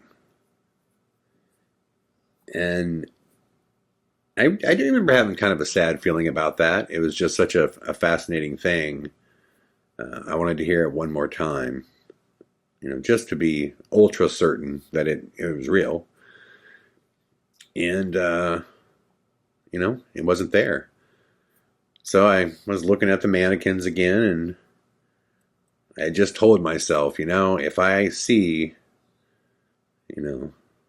Speaker 1: And I do remember having kind of a sad feeling about that. It was just such a fascinating thing. I wanted to hear it one more time, just to be ultra certain that it was real. And, it wasn't there. So I was looking at the mannequins again, and I just told myself, if I see,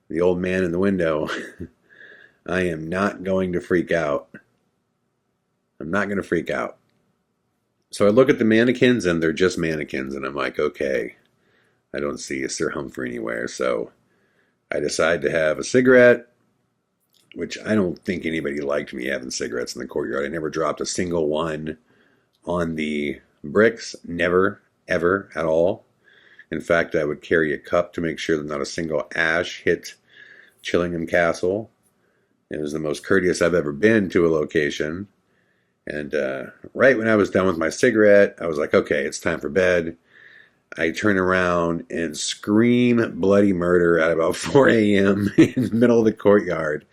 Speaker 1: the old man in the window, I am not going to freak out. I'm not going to freak out. So I look at the mannequins, and they're just mannequins, and I'm like, okay, I don't see Sir Humphrey anywhere. So I decide to have a cigarette, which I don't think anybody liked me having cigarettes in the courtyard. I never dropped a single one on the bricks. Never, ever, at all. In fact, I would carry a cup to make sure that not a single ash hit Chillingham Castle. It was the most courteous I've ever been to a location. And right when I was done with my cigarette, I was like, okay, it's time for bed. I turn around and scream bloody murder at about 4 a.m. in the middle of the courtyard.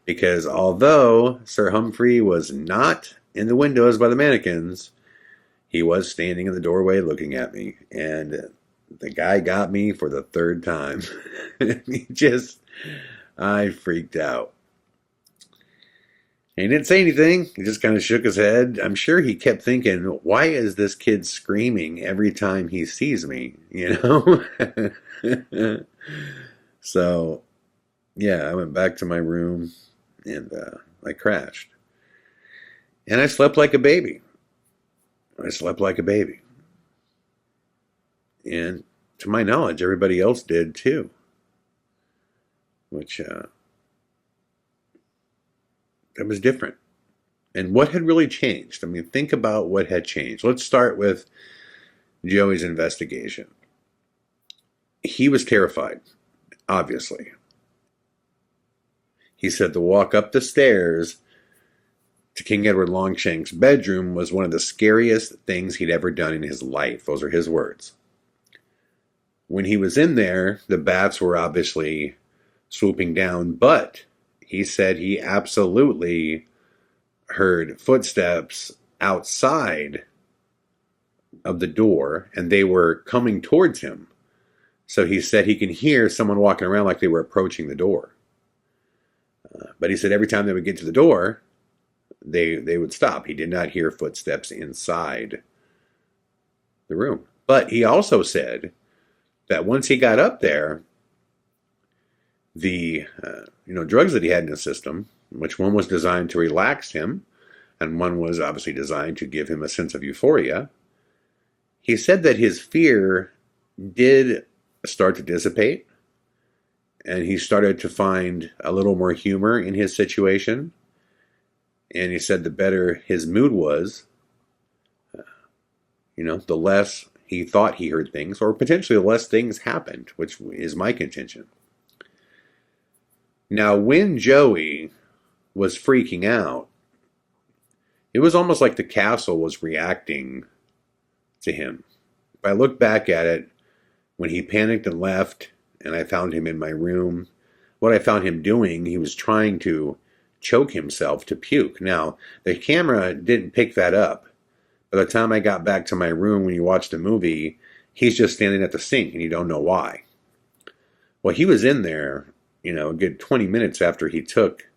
Speaker 1: Because although Sir Humphrey was not in the windows by the mannequins, he was standing in the doorway looking at me. And the guy got me for the third time. I freaked out. He didn't say anything. He just kind of shook his head. I'm sure he kept thinking, why is this kid screaming every time he sees me? So, yeah, I went back to my room and I crashed. And I slept like a baby. I slept like a baby. And to my knowledge, everybody else did too. Which, that was different. And what had really changed? I mean, think about what had changed. Let's start with Joey's investigation. He was terrified, obviously. He said the walk up the stairs to King Edward Longshank's bedroom was one of the scariest things he'd ever done in his life. Those are his words. When he was in there, the bats were obviously swooping down, but he said he absolutely heard footsteps outside of the door, and they were coming towards him. So he said he can hear someone walking around like they were approaching the door. But he said every time they would get to the door, they would stop. He did not hear footsteps inside the room. But he also said that once he got up there, the drugs that he had in his system, which one was designed to relax him, and one was obviously designed to give him a sense of euphoria, he said that his fear did start to dissipate, and he started to find a little more humor in his situation. And he said the better his mood was, the less he thought he heard things, or potentially the less things happened, which is my contention. Now, when Joey was freaking out, it was almost like the castle was reacting to him. If I look back at it, when he panicked and left, and I found him in my room, what I found him doing, he was trying to choke himself to puke. Now, the camera didn't pick that up. By the time I got back to my room when you watch the movie, he's just standing at the sink and you don't know why. Well, he was in there, a good 20 minutes after he took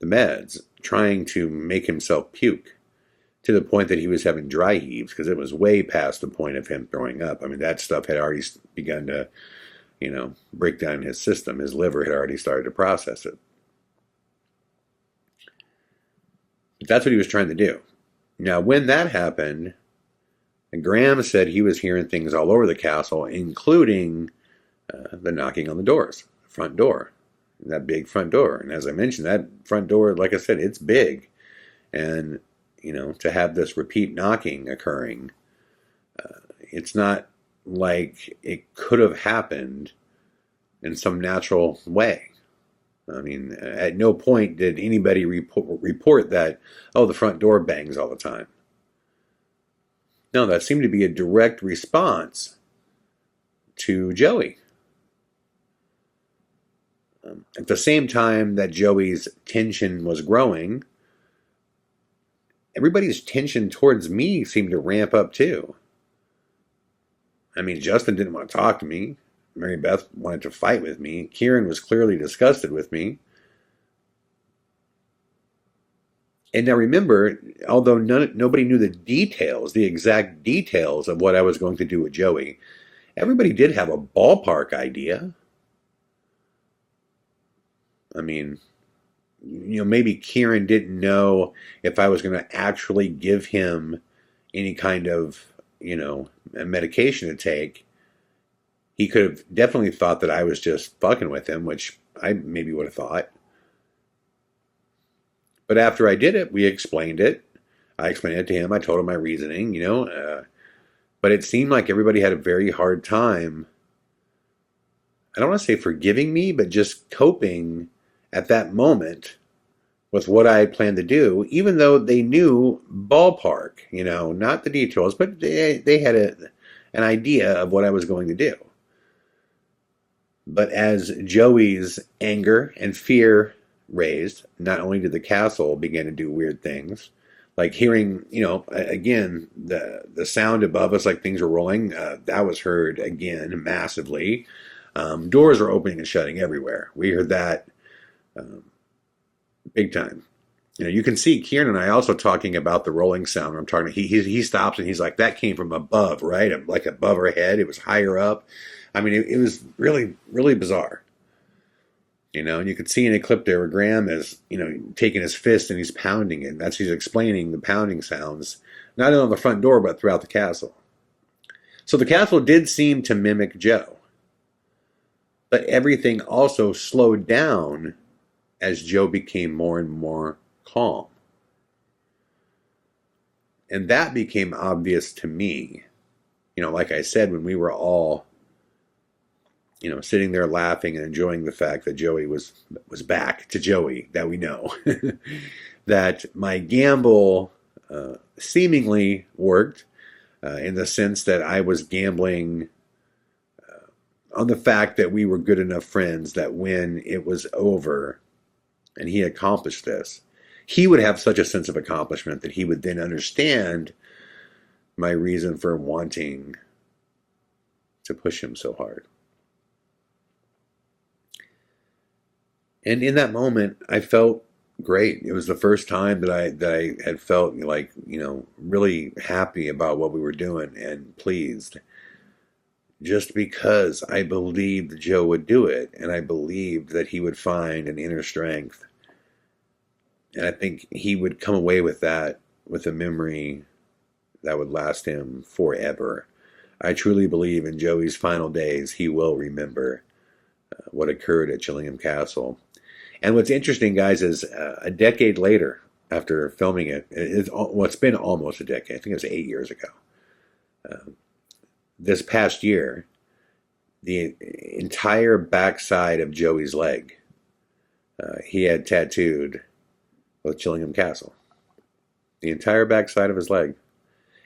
Speaker 1: the meds, trying to make himself puke, to the point that he was having dry heaves, because it was way past the point of him throwing up. I mean, that stuff had already begun to, break down his system. His liver had already started to process it. But that's what he was trying to do. Now, when that happened, Graham said he was hearing things all over the castle, including the knocking on the doors, the front door, that big front door. And as I mentioned, that front door, like I said, it's big. And, to have this repeat knocking occurring, it's not like it could have happened in some natural way. I mean, at no point did anybody report that, the front door bangs all the time. No, that seemed to be a direct response to Joey. At the same time that Joey's tension was growing, everybody's tension towards me seemed to ramp up too. I mean, Justin didn't want to talk to me. Mary Beth wanted to fight with me. Kieran was clearly disgusted with me. And now remember, although nobody knew the details, the exact details of what I was going to do with Joey, everybody did have a ballpark idea. I mean, maybe Kieran didn't know if I was going to actually give him any kind of, medication to take. He could have definitely thought that I was just fucking with him, which I maybe would have thought. But after I did it, we explained it. I explained it to him. I told him my reasoning, but it seemed like everybody had a very hard time. I don't want to say forgiving me, but just coping at that moment with what I had planned to do, even though they knew ballpark, not the details, but they had an idea of what I was going to do. But as Joey's anger and fear raised, not only did the castle begin to do weird things, like hearing, again, the sound above us, like things were rolling, that was heard again massively. Doors were opening and shutting everywhere. We heard that big time. You can see Kieran and I also talking about the rolling sound. I'm talking. He stops and he's like, "That came from above, right? Like above our head. It was higher up. I mean, it was really, really bizarre." And you could see in a clip there where Graham is, taking his fist and he's pounding it. He's explaining the pounding sounds, not only on the front door, but throughout the castle. So the castle did seem to mimic Joe. But everything also slowed down as Joe became more and more calm. And that became obvious to me. Like I said, when we were all sitting there laughing and enjoying the fact that Joey was back to Joey that we know, that my gamble seemingly worked in the sense that I was gambling on the fact that we were good enough friends that when it was over and he accomplished this, he would have such a sense of accomplishment that he would then understand my reason for wanting to push him so hard. And in that moment, I felt great. It was the first time that I had felt like, really happy about what we were doing and pleased. Just because I believed Joe would do it, and I believed that he would find an inner strength. And I think he would come away with that, with a memory that would last him forever. I truly believe in Joey's final days, he will remember what occurred at Chillingham Castle. And what's interesting, guys, is a decade later, after filming it's been almost a decade. I think it was 8 years ago. This past year, the entire backside of Joey's leg, he had tattooed with Chillingham Castle. The entire backside of his leg.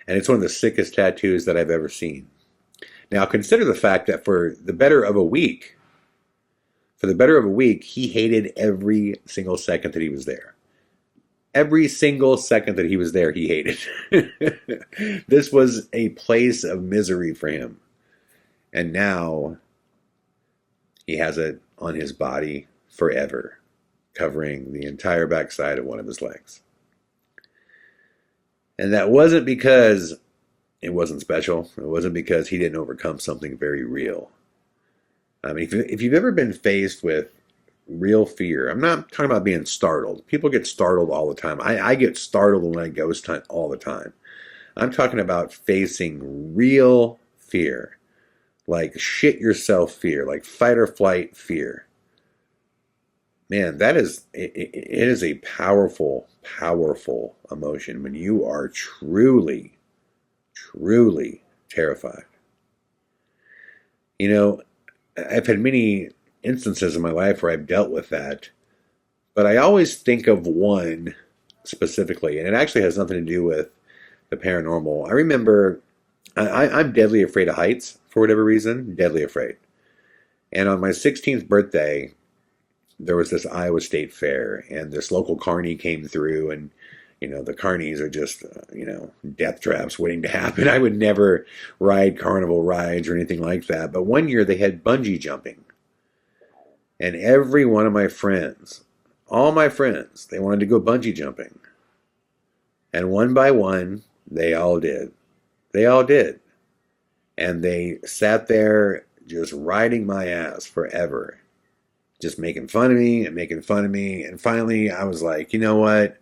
Speaker 1: And it's one of the sickest tattoos that I've ever seen. Now, consider the fact that for the better of a week, he hated every single second that he was there. Every single second that he was there, he hated. This was a place of misery for him. And now he has it on his body forever, covering the entire backside of one of his legs. And that wasn't because it wasn't special. It wasn't because he didn't overcome something very real. I mean, if you've ever been faced with real fear, I'm not talking about being startled. People get startled all the time. I get startled when I ghost hunt all the time. I'm talking about facing real fear, like shit yourself fear, like fight or flight fear. Man, it is a powerful, powerful emotion when you are truly, truly terrified. I've had many instances in my life where I've dealt with that, but I always think of one specifically, and it actually has nothing to do with the paranormal. I remember I'm deadly afraid of heights for whatever reason, deadly afraid. And on my 16th birthday, there was this Iowa State Fair, and this local carny came through, and the carnies are just, death traps waiting to happen. I would never ride carnival rides or anything like that. But one year they had bungee jumping. And every one of my friends, all my friends, they wanted to go bungee jumping. And one by one, they all did. They all did. And they sat there just riding my ass forever. Just making fun of me and making fun of me. And finally, I was like, you know what?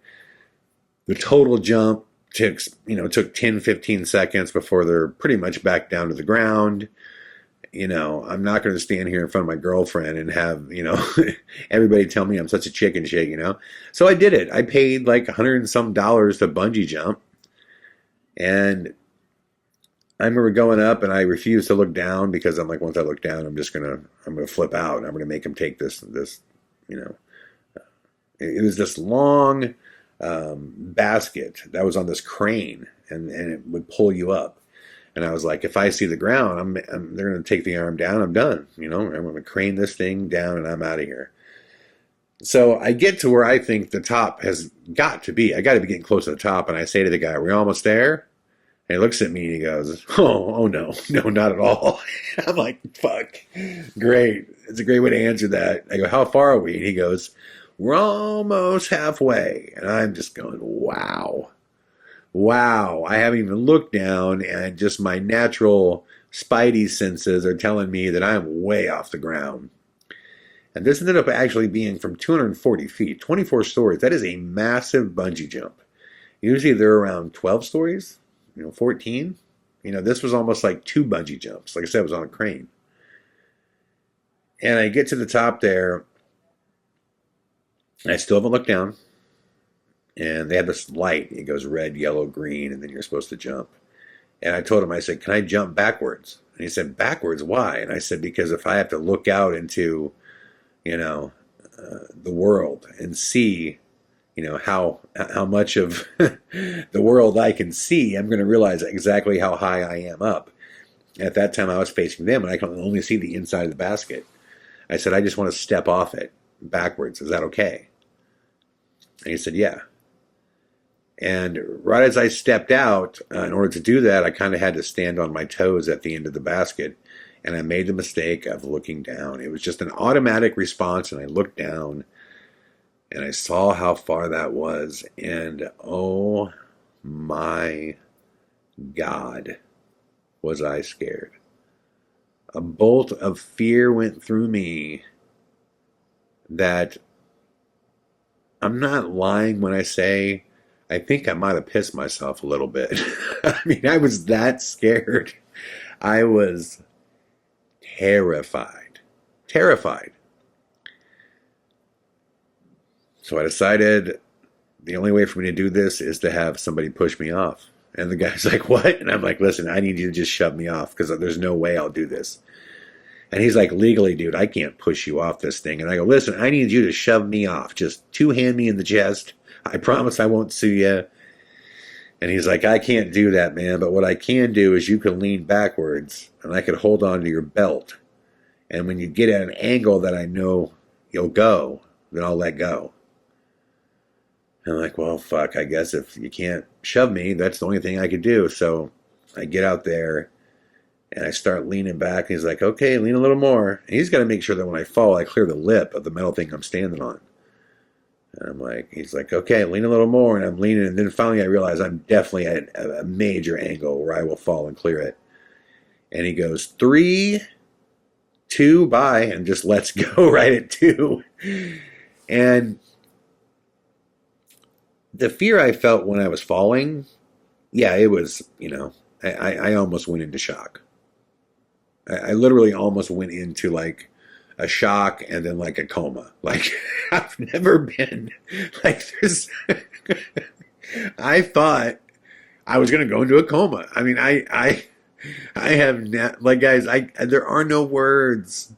Speaker 1: The total jump took 10, 15 seconds before they're pretty much back down to the ground. I'm not going to stand here in front of my girlfriend and have, everybody tell me I'm such a chicken shit, So I did it. I paid like $100 and some to bungee jump. And I remember going up and I refused to look down because I'm like, once I look down, I'm going to flip out and I'm going to make him take this, it was this long basket that was on this crane and it would pull you up. And I was like, if I see the ground, they're going to take the arm down. I'm done. I'm going to crane this thing down and I'm out of here. So I get to where I think the top has got to be. I got to be getting close to the top. And I say to the guy, are we almost there? And he looks at me and he goes, oh no, not at all. I'm like, fuck, great. It's a great way to answer that. I go, how far are we? And he goes, We're almost halfway. And I'm just going, wow. Wow. I haven't even looked down, and just my natural spidey senses are telling me that I'm way off the ground. And this ended up actually being from 240 feet, 24 stories. That is a massive bungee jump. Usually they're around 12 stories, 14. This was almost like two bungee jumps. Like I said, it was on a crane. And I get to the top there. I still haven't looked down. And they have this light. It goes red, yellow, green, and then you're supposed to jump. And I told him, I said, can I jump backwards? And he said, backwards? Why? And I said, because if I have to look out into, the world and see, how much of the world I can see, I'm going to realize exactly how high I am up. At that time, I was facing them, and I can only see the inside of the basket. I said, I just want to step off it backwards. Is that okay? And he said, yeah. And right as I stepped out, in order to do that, I kind of had to stand on my toes at the end of the basket. And I made the mistake of looking down. It was just an automatic response, and I looked down, and I saw how far that was. And oh my God, was I scared. A bolt of fear went through me that I'm not lying when I say I think I might have pissed myself a little bit. I mean, I was that scared. I was terrified. Terrified. So I decided the only way for me to do this is to have somebody push me off. And the guy's like, what? And I'm like, listen, I need you to just shove me off because there's no way I'll do this. And he's like, legally, dude, I can't push you off this thing. And I go, listen, I need you to shove me off. Just two-hand me in the chest. I promise I won't sue you. And he's like, I can't do that, man. But what I can do is you can lean backwards and I can hold on to your belt. And when you get at an angle that I know you'll go, then I'll let go. And I'm like, well, fuck, I guess if you can't shove me, that's the only thing I could do. So I get out there and I start leaning back. And he's like, okay, lean a little more. And he's got to make sure that when I fall, I clear the lip of the metal thing I'm standing on. And I'm like, he's like, okay, lean a little more. And I'm leaning. And then finally I realize I'm definitely at a major angle where I will fall and clear it. And he goes, 3, 2, bye. And just lets go right at 2. And the fear I felt when I was falling, yeah, it was, I almost went into shock. I literally almost went into like a shock and then like a coma. Like I've never been like this. I thought I was going to go into a coma. I mean, I have like, guys, there are no words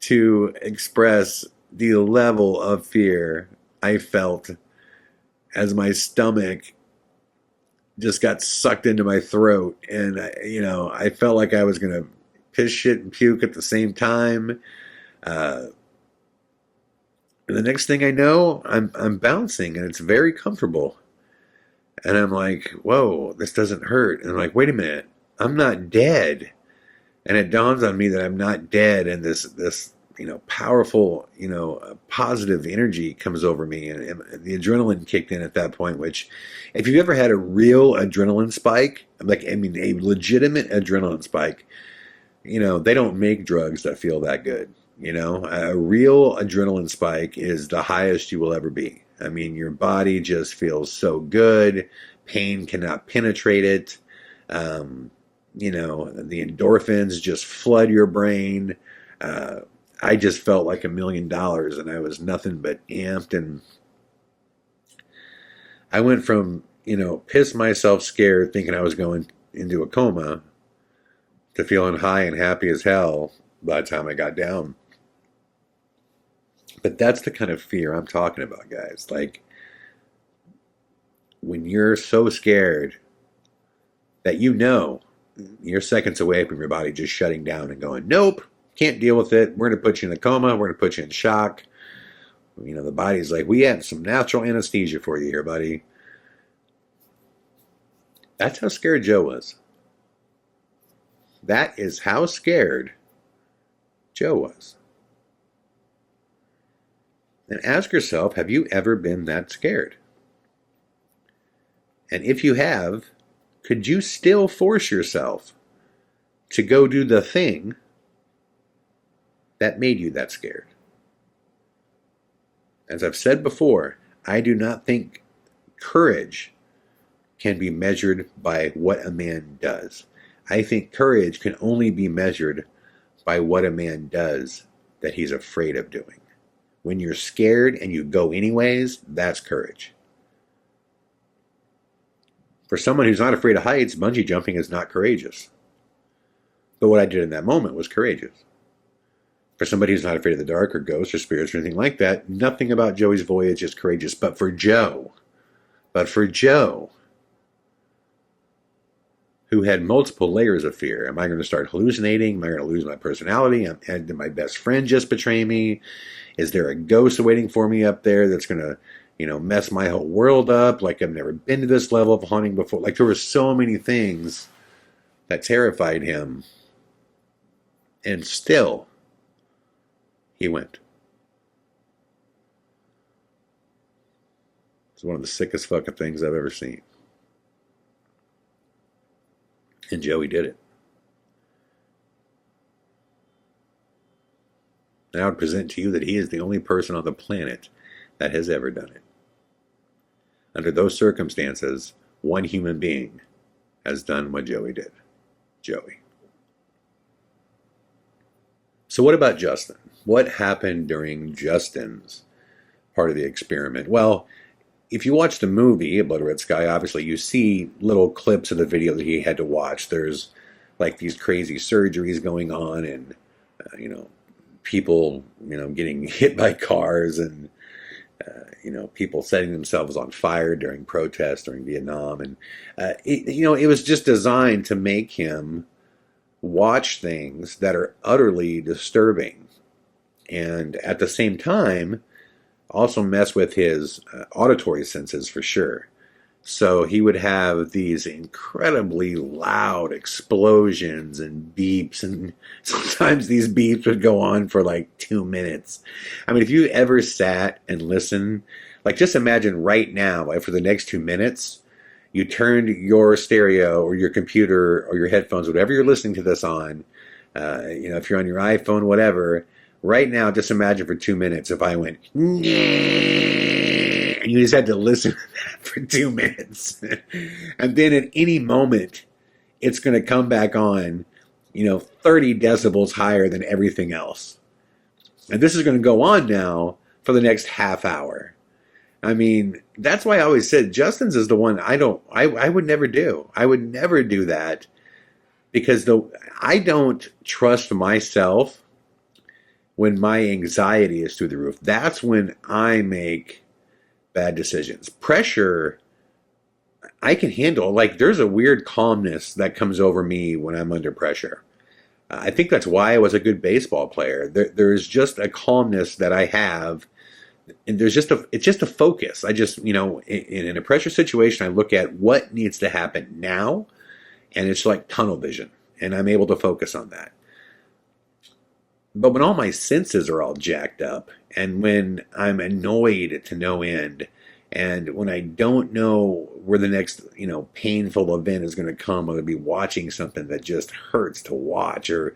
Speaker 1: to express the level of fear I felt as my stomach just got sucked into my throat. And, I felt like I was going to piss, shit, and puke at the same time. And the next thing I know, I'm bouncing, and it's very comfortable. And I'm like, whoa, this doesn't hurt. And I'm like, wait a minute, I'm not dead. And it dawns on me that I'm not dead, and this powerful, positive energy comes over me, and the adrenaline kicked in at that point, which, if you've ever had a real adrenaline spike, a legitimate adrenaline spike, they don't make drugs that feel that good. A real adrenaline spike is the highest you will ever be. I mean, your body just feels so good. Pain cannot penetrate it. The endorphins just flood your brain. I just felt like $1 million, and I was nothing but amped. And I went from, piss myself scared thinking I was going into a coma to feeling high and happy as hell by the time I got down. But that's the kind of fear I'm talking about, guys. Like, when you're so scared that you're seconds away from your body just shutting down and going, nope, can't deal with it. We're going to put you in a coma. We're going to put you in shock. The body's like, we have some natural anesthesia for you here, buddy. That's how scared Joe was. That is how scared Joe was. And ask yourself, have you ever been that scared? And if you have, could you still force yourself to go do the thing that made you that scared? As I've said before, I do not think courage can be measured by what a man does. I think courage can only be measured by what a man does that he's afraid of doing. When you're scared and you go anyways, that's courage. For someone who's not afraid of heights, bungee jumping is not courageous. But what I did in that moment was courageous. For somebody who's not afraid of the dark or ghosts or spirits or anything like that, nothing about Joey's voyage is courageous. But for Joe, who had multiple layers of fear, am I going to start hallucinating? Am I going to lose my personality? Did my best friend just betray me? Is there a ghost waiting for me up there that's going to, mess my whole world up? Like, I've never been to this level of haunting before. Like, there were so many things that terrified him. And still, he went. It's one of the sickest fucking things I've ever seen. And Joey did it. And I would present to you that he is the only person on the planet that has ever done it. Under those circumstances, one human being has done what Joey did. Joey. So what about Justin? What happened during Justin's part of the experiment? Well, if you watch the movie, Blood Red Sky, obviously you see little clips of the video that he had to watch. There's like these crazy surgeries going on and, people, getting hit by cars and, people setting themselves on fire during protests during Vietnam. And, it was just designed to make him watch things that are utterly disturbing. And at the same time, also mess with his auditory senses for sure. So he would have these incredibly loud explosions and beeps, and sometimes these beeps would go on for like 2 minutes. I mean, if you ever sat and listened, like just imagine right now, like for the next 2 minutes, you turned your stereo or your computer or your headphones, whatever you're listening to this on, if you're on your iPhone, whatever, right now, just imagine for 2 minutes if I went, and you just had to listen to that for 2 minutes. And then at any moment, it's going to come back on, 30 decibels higher than everything else. And this is going to go on now for the next half hour. I mean, that's why I always said Justin's is the one I would never do. I would never do that because I don't trust myself when my anxiety is through the roof. That's when I make bad decisions. Pressure, I can handle. Like, there's a weird calmness that comes over me when I'm under pressure. I think that's why I was a good baseball player. There's just a calmness that I have, and it's just a focus. I just, in a pressure situation, I look at what needs to happen now, and it's like tunnel vision, and I'm able to focus on that. But when all my senses are all jacked up, and when I'm annoyed to no end, and when I don't know where the next, painful event is going to come, whether it be watching something that just hurts to watch, or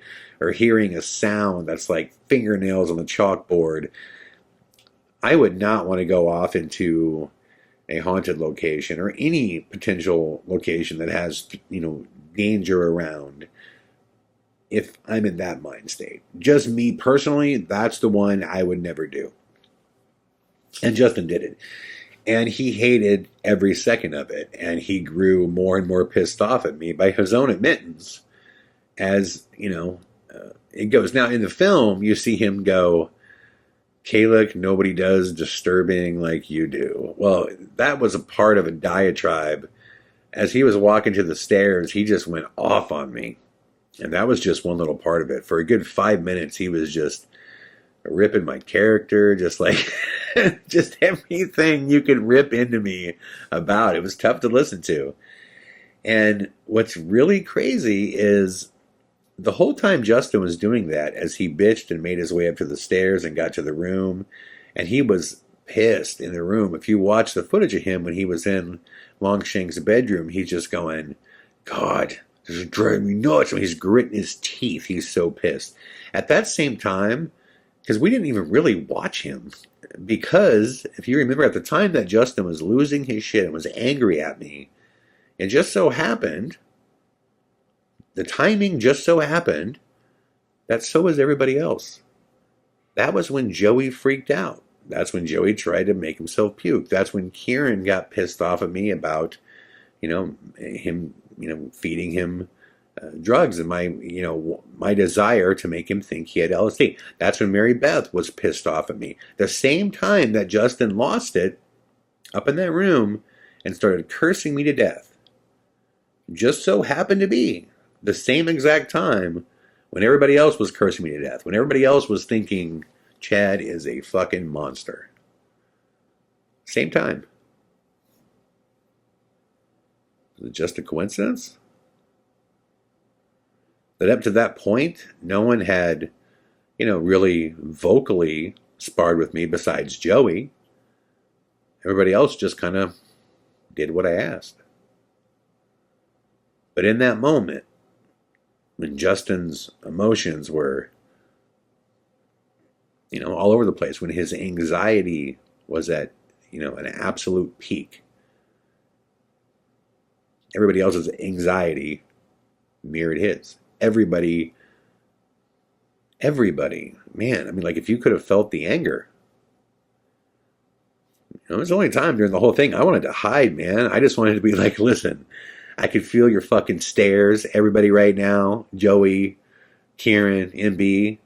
Speaker 1: hearing a sound that's like fingernails on the chalkboard, I would not want to go off into a haunted location or any potential location that has, danger around. If I'm in that mind state, just me personally, that's the one I would never do. And Justin did it. And he hated every second of it. And he grew more and more pissed off at me by his own admittance as, it goes. Now, in the film, you see him go, Kalik, nobody does disturbing like you do. Well, that was a part of a diatribe. As he was walking to the stairs, he just went off on me. And that was just one little part of it. For a good 5 minutes, he was just ripping my character, just like, just everything you could rip into me about. It was tough to listen to. And what's really crazy is the whole time Justin was doing that, as he bitched and made his way up to the stairs and got to the room, And he was pissed in the room. If you watch the footage of him when he was in Longshank's bedroom, he's just going, God, this is driving me nuts. I mean, he's gritting his teeth. He's so pissed. At that same time, because we didn't even really watch him, because if you remember at the time that Justin was losing his shit and was angry at me, it just so happened, the timing just so happened that so was everybody else. That was when Joey freaked out. That's when Joey tried to make himself puke. That's when Kieran got pissed off at me about, him, feeding him drugs and my desire to make him think he had LSD. That's when Mary Beth was pissed off at me. The same time that Justin lost it up in that room and started cursing me to death. Just so happened to be the same exact time when everybody else was cursing me to death. When everybody else was thinking Chad is a fucking monster. Same time. Is it just a coincidence? That up to that point, no one had, really vocally sparred with me besides Joey. Everybody else just kind of did what I asked. But in that moment, when Justin's emotions were, all over the place, when his anxiety was at, an absolute peak, everybody else's anxiety mirrored his. Everybody, man, I mean, like, if you could have felt the anger, it was the only time during the whole thing I wanted to hide, man. I just wanted to be like, listen, I could feel your fucking stares, everybody right now, Joey, Kieran, MB,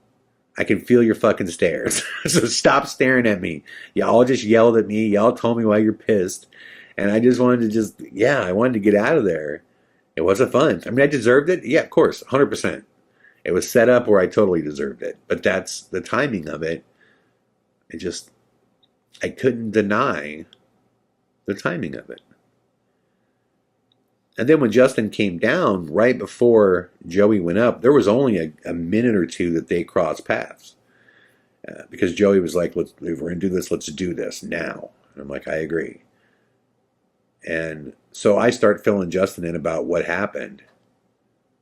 Speaker 1: I can feel your fucking stares. So stop staring at me. Y'all just yelled at me. Y'all told me why you're pissed. And I just wanted to I wanted to get out of there. It wasn't fun. I mean, I deserved it. Yeah, of course, 100%. It was set up where I totally deserved it. But that's the timing of it. I couldn't deny the timing of it. And then when Justin came down, right before Joey went up, there was only a minute or two that they crossed paths. Because Joey was like, if we're going to do this, let's do this now. And I'm like, I agree. And so I start filling Justin in about what happened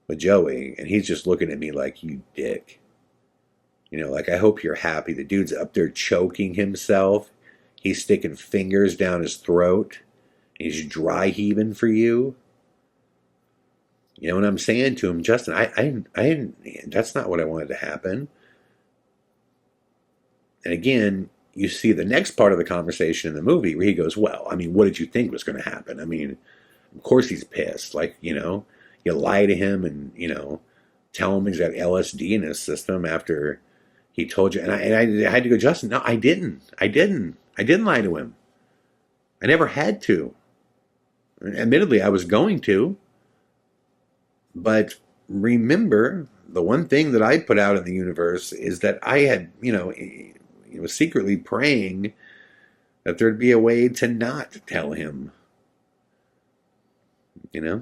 Speaker 1: with Joey. And he's just looking at me like, you dick. Like, I hope you're happy. The dude's up there choking himself. He's sticking fingers down his throat. He's dry heaving for you. And I'm saying to him, Justin, I that's not what I wanted to happen. And again, you see the next part of the conversation in the movie where he goes, well, I mean, what did you think was going to happen? I mean, of course he's pissed. Like, you lie to him and, tell him he's got LSD in his system after he told you. And I had to go, Justin, no, I didn't lie to him. I never had to. Admittedly, I was going to. But remember, the one thing that I put out in the universe is that I had, was secretly praying that there'd be a way to not tell him.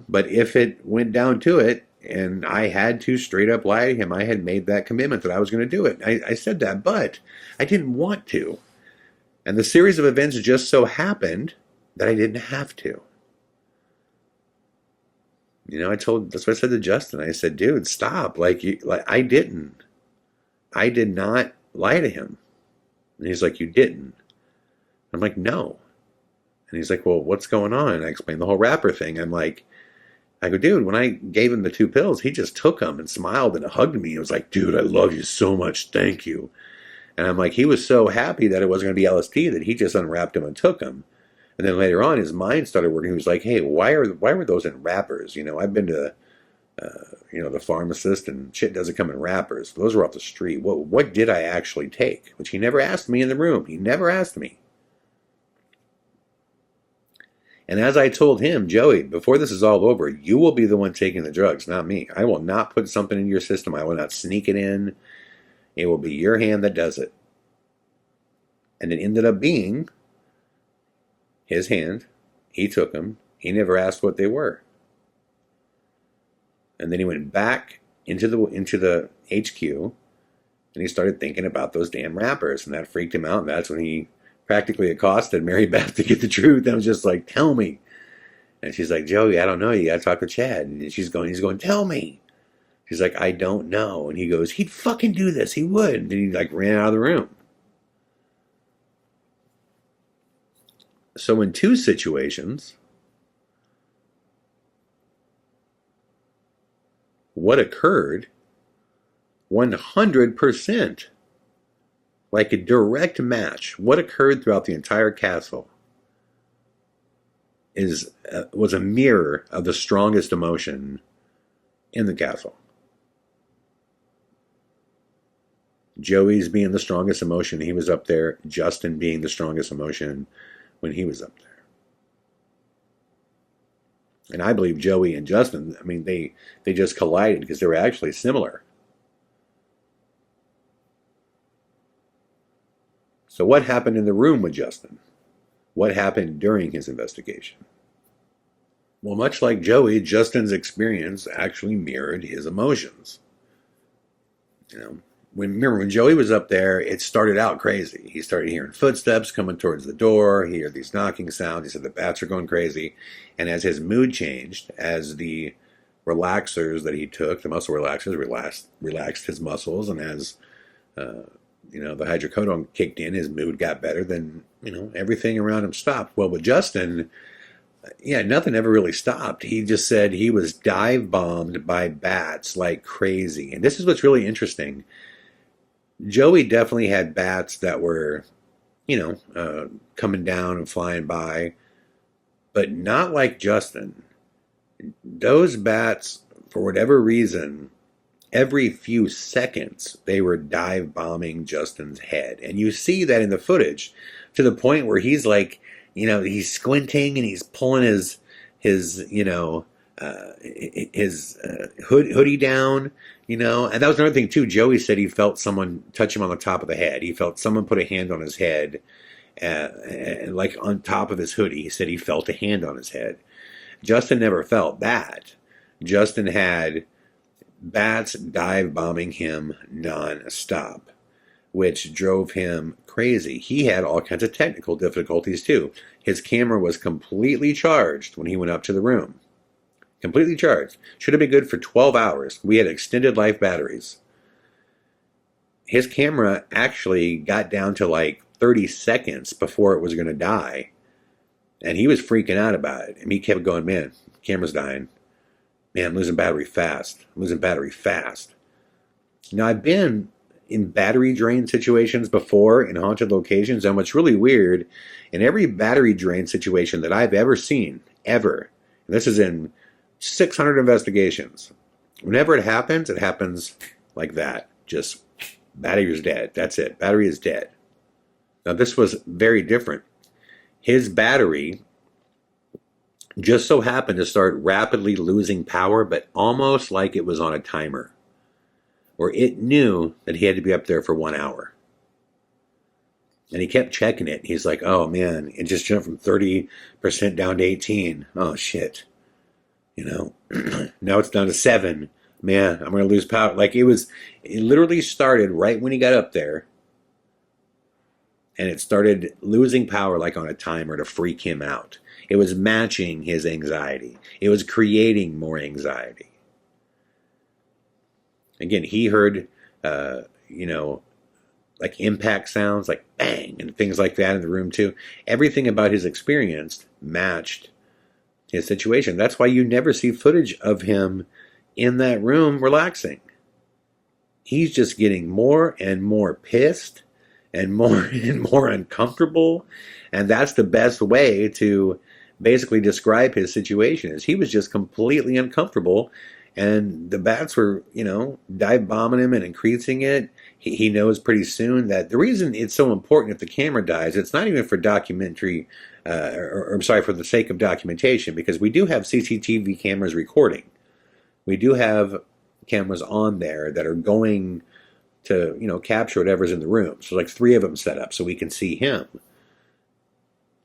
Speaker 1: But if it went down to it, and I had to straight up lie to him, I had made that commitment that I was going to do it. I said that, but I didn't want to. And the series of events just so happened that I didn't have to. That's what I said to Justin. I said, dude, stop. I did not lie to him. And he's like, you didn't. I'm like, no. And he's like, well, what's going on? And I explained the whole rapper thing. I go, dude, when I gave him the 2 pills, he just took them and smiled and hugged me. He was like, dude, I love you so much. Thank you. And I'm like, he was so happy that it wasn't going to be LSD that he just unwrapped them and took them. And then later on, his mind started working. He was like, hey, why were those in wrappers? I've been to, the pharmacist, and shit doesn't come in wrappers. Those were off the street. What did I actually take? Which he never asked me in the room. He never asked me. And as I told him, Joey, before this is all over, you will be the one taking the drugs, not me. I will not put something in your system. I will not sneak it in. It will be your hand that does it. And it ended up being his hand. He took them. He never asked what they were. And then he went back into the HQ And he started thinking about those damn rappers, and that freaked him out. And that's when he practically accosted Mary Beth to get the truth. And I was just like, tell me. And she's like, Joey, I don't know. You got to talk to Chad. And he's going, tell me. She's like, I don't know. And he goes, he'd fucking do this. He would. And he like ran out of the room. So in two situations, what occurred 100%, like a direct match, what occurred throughout the entire castle was a mirror of the strongest emotion in the castle. Joey's being the strongest emotion, he was up there. Justin being the strongest emotion when he was up there. And I believe Joey and Justin, I mean, they just collided because they were actually similar. So what happened in the room with Justin? What happened during his investigation? Well, much like Joey, Justin's experience actually mirrored his emotions. You know, when Joey was up there, it started out crazy. He started hearing footsteps coming towards the door. He heard these knocking sounds. He said the bats are going crazy. And as his mood changed, as the relaxers that he took, the muscle relaxers, relaxed his muscles, and as the hydrocodone kicked in, his mood got better. Then everything around him stopped. Well, with Justin, nothing ever really stopped. He just said he was dive bombed by bats like crazy. And this is what's really interesting. Joey definitely had bats that were, coming down and flying by, but not like Justin. Those bats, for whatever reason, every few seconds, they were dive bombing Justin's head. And you see that in the footage to the point where he's like, he's squinting and he's pulling his hoodie down, and that was another thing too. Joey said he felt someone touch him on the top of the head. He felt someone put a hand on his head, like on top of his hoodie. He said he felt a hand on his head. Justin never felt that. Justin had bats dive bombing him non-stop, which drove him crazy. He had all kinds of technical difficulties too. His camera was completely charged when he went up to the room. Completely charged. Should have been good for 12 hours. We had extended life batteries. His camera actually got down to like 30 seconds before it was going to die. And he was freaking out about it. And he kept going, man, camera's dying. Man, I'm losing battery fast. Now, I've been in battery drain situations before in haunted locations. And what's really weird, in every battery drain situation that I've ever seen, and this is in 600 investigations, whenever it happens like that. Just, battery is dead. That's it. Battery is dead. Now, this was very different. His battery just so happened to start rapidly losing power, but almost like it was on a timer, or it knew that he had to be up there for 1 hour. And he kept checking it. He's like, oh man, it just jumped from 30% down to 18. Oh shit. Now it's down to 7. Man, I'm going to lose power. Like it literally started right when he got up there. And it started losing power like on a timer to freak him out. It was matching his anxiety. It was creating more anxiety. Again, he heard, like impact sounds, like bang, and things like that in the room too. Everything about his experience matched his situation. That's why you never see footage of him in that room relaxing. He's just getting more and more pissed and more uncomfortable. And that's the best way to basically describe his situation, is he was just completely uncomfortable. And the bats were, dive bombing him and increasing it. He knows pretty soon that the reason it's so important if the camera dies, it's not even for documentary, for the sake of documentation, because we do have CCTV cameras recording. We do have cameras on there that are going to, capture whatever's in the room. So like 3 of them set up so we can see him.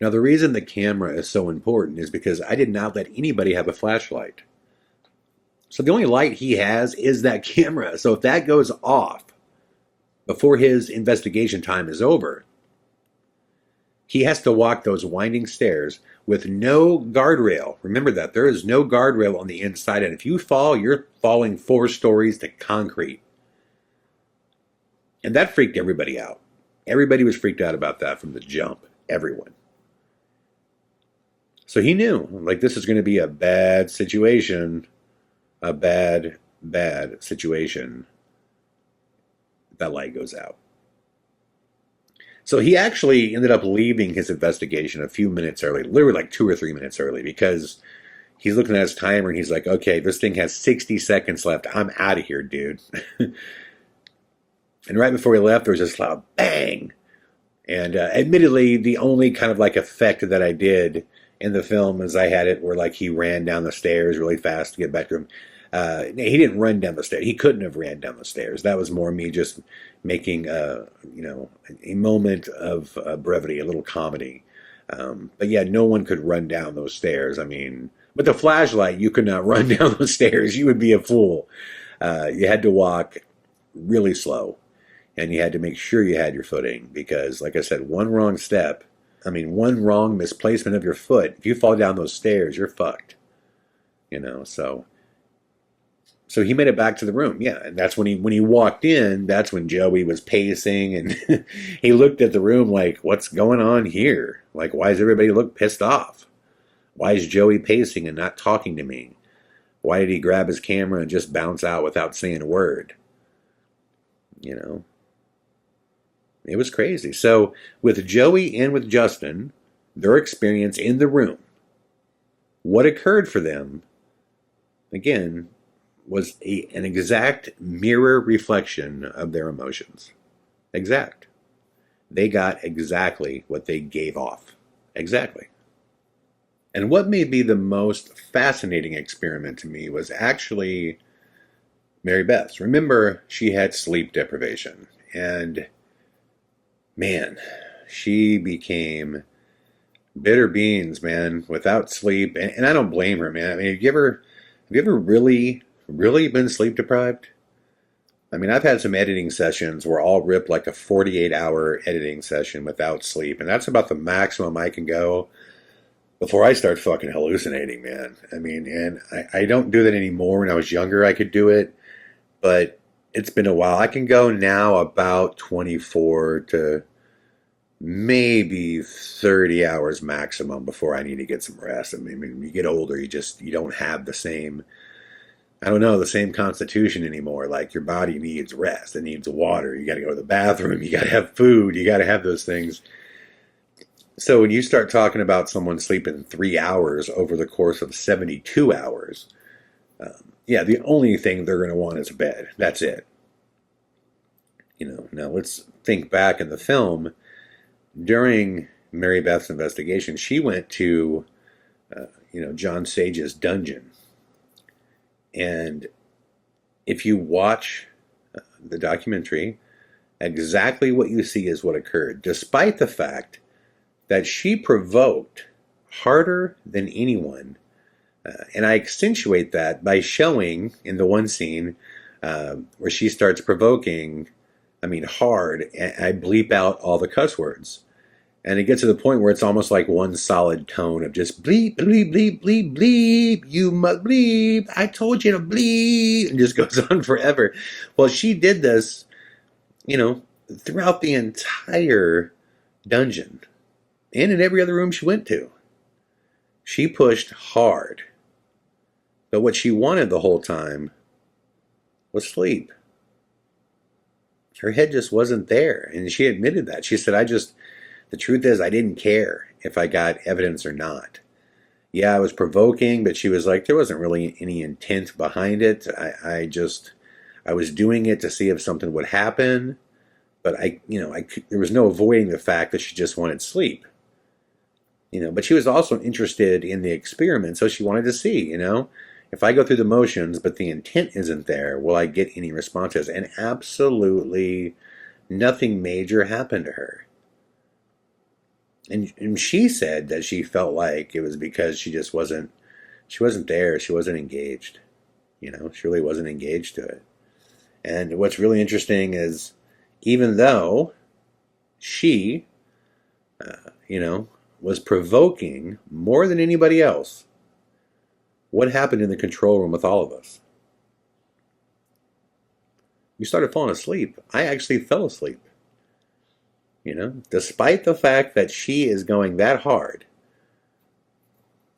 Speaker 1: Now, the reason the camera is so important is because I did not let anybody have a flashlight. So the only light he has is that camera. So if that goes off, before his investigation time is over, he has to walk those winding stairs with no guardrail. Remember that. There is no guardrail on the inside, and if you fall, you're falling 4 stories to concrete. And that freaked everybody out. Everybody was freaked out about that from the jump. Everyone. So he knew, like, this is going to be a bad situation. A bad, bad situation. That light goes out. So he actually ended up leaving his investigation a few minutes early, literally like 2 or 3 minutes early, because he's looking at his timer and he's like, okay, this thing has 60 seconds left. I'm out of here, dude. And right before he left, there was this loud bang. And admittedly, the only kind of like effect that I did in the film is I had it where like he ran down the stairs really fast to get back to him. He didn't run down the stairs. He couldn't have ran down the stairs. That was more me just making a moment of brevity, a little comedy. But yeah, no one could run down those stairs. I mean, with the flashlight, you could not run down those stairs. You would be a fool. You had to walk really slow. And you had to make sure you had your footing because, like I said, one wrong one wrong misplacement of your foot, if you fall down those stairs, you're fucked. So he made it back to the room. Yeah, and that's when he walked in, that's when Joey was pacing, and he looked at the room like, what's going on here? Like, why does everybody look pissed off? Why is Joey pacing and not talking to me? Why did he grab his camera and just bounce out without saying a word? It was crazy. So with Joey and with Justin, their experience in the room, what occurred for them, again, was an exact mirror reflection of their emotions. Exact. They got exactly what they gave off. Exactly. And what may be the most fascinating experiment to me was actually Mary Beth's. Remember, she had sleep deprivation. And man, she became bitter beans, man, without sleep. And I don't blame her, man. I mean, have you ever really been sleep deprived? I mean, I've had some editing sessions where I'll rip like a 48-hour editing session without sleep. And that's about the maximum I can go before I start fucking hallucinating, man. I mean, and I don't do that anymore. When I was younger, I could do it. But it's been a while. I can go now about 24 to maybe 30 hours maximum before I need to get some rest. I mean, when you get older, you don't have the same, the same constitution anymore. Like your body needs rest. It needs water. You got to go to the bathroom. You got to have food. You got to have those things. So when you start talking about someone sleeping 3 hours over the course of 72 hours, the only thing they're going to want is a bed. That's it. Now let's think back in the film. During Mary Beth's investigation, she went to, John Sage's dungeon. And if you watch the documentary, exactly what you see is what occurred, despite the fact that she provoked harder than anyone. And I accentuate that by showing in the one scene where she starts provoking, hard, and I bleep out all the cuss words. And it gets to the point where it's almost like one solid tone of just bleep, bleep, bleep, bleep, bleep, you must bleep, I told you to bleep, and just goes on forever. Well, she did this, throughout the entire dungeon and in every other room she went to. She pushed hard. But what she wanted the whole time was sleep. Her head just wasn't there. And she admitted that. She said, the truth is, I didn't care if I got evidence or not. Yeah, I was provoking, but she was like, there wasn't really any intent behind it. I was doing it to see if something would happen. But there was no avoiding the fact that she just wanted sleep. But she was also interested in the experiment, so she wanted to see, if I go through the motions, but the intent isn't there, will I get any responses? And absolutely nothing major happened to her. And she said that she felt like it was because she wasn't there. She wasn't engaged. She really wasn't engaged to it. And what's really interesting is even though she, was provoking more than anybody else. What happened in the control room with all of us? We started falling asleep. I actually fell asleep. Despite the fact that she is going that hard,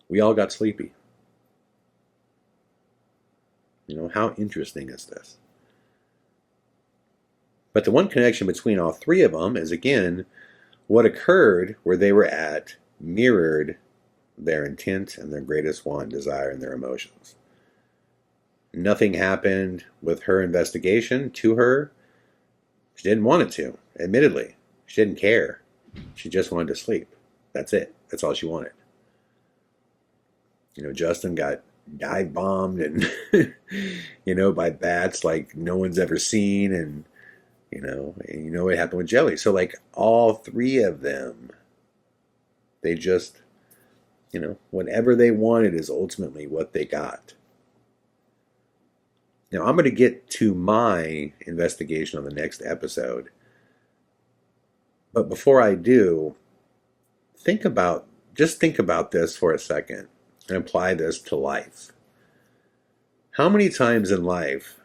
Speaker 1: we all got sleepy. How interesting is this? But the one connection between all three of them is, again, what occurred where they were at mirrored their intent and their greatest want, desire, and their emotions. Nothing happened with her investigation to her. She didn't want it to, admittedly. She didn't care. She just wanted to sleep. That's it. That's all she wanted. Justin got dive bombed and, by bats like no one's ever seen. And, what happened with Joey. So, all three of them, they just, whatever they wanted is ultimately what they got. Now, I'm going to get to my investigation on the next episode. But before I do, think about this for a second and apply this to life. How many times in life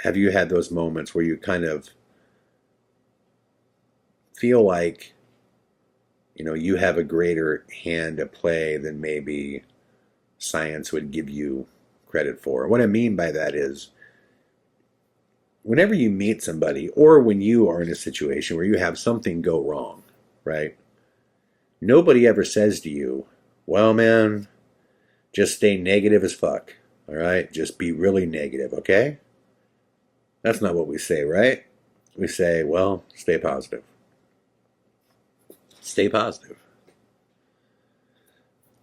Speaker 1: have you had those moments where you kind of feel like, you have a greater hand to play than maybe science would give you credit for? What I mean by that is, whenever you meet somebody or when you are in a situation where you have something go wrong, right? Nobody ever says to you, well, man, just stay negative as fuck, all right? Just be really negative, okay? That's not what we say, right? We say, well, stay positive. Stay positive.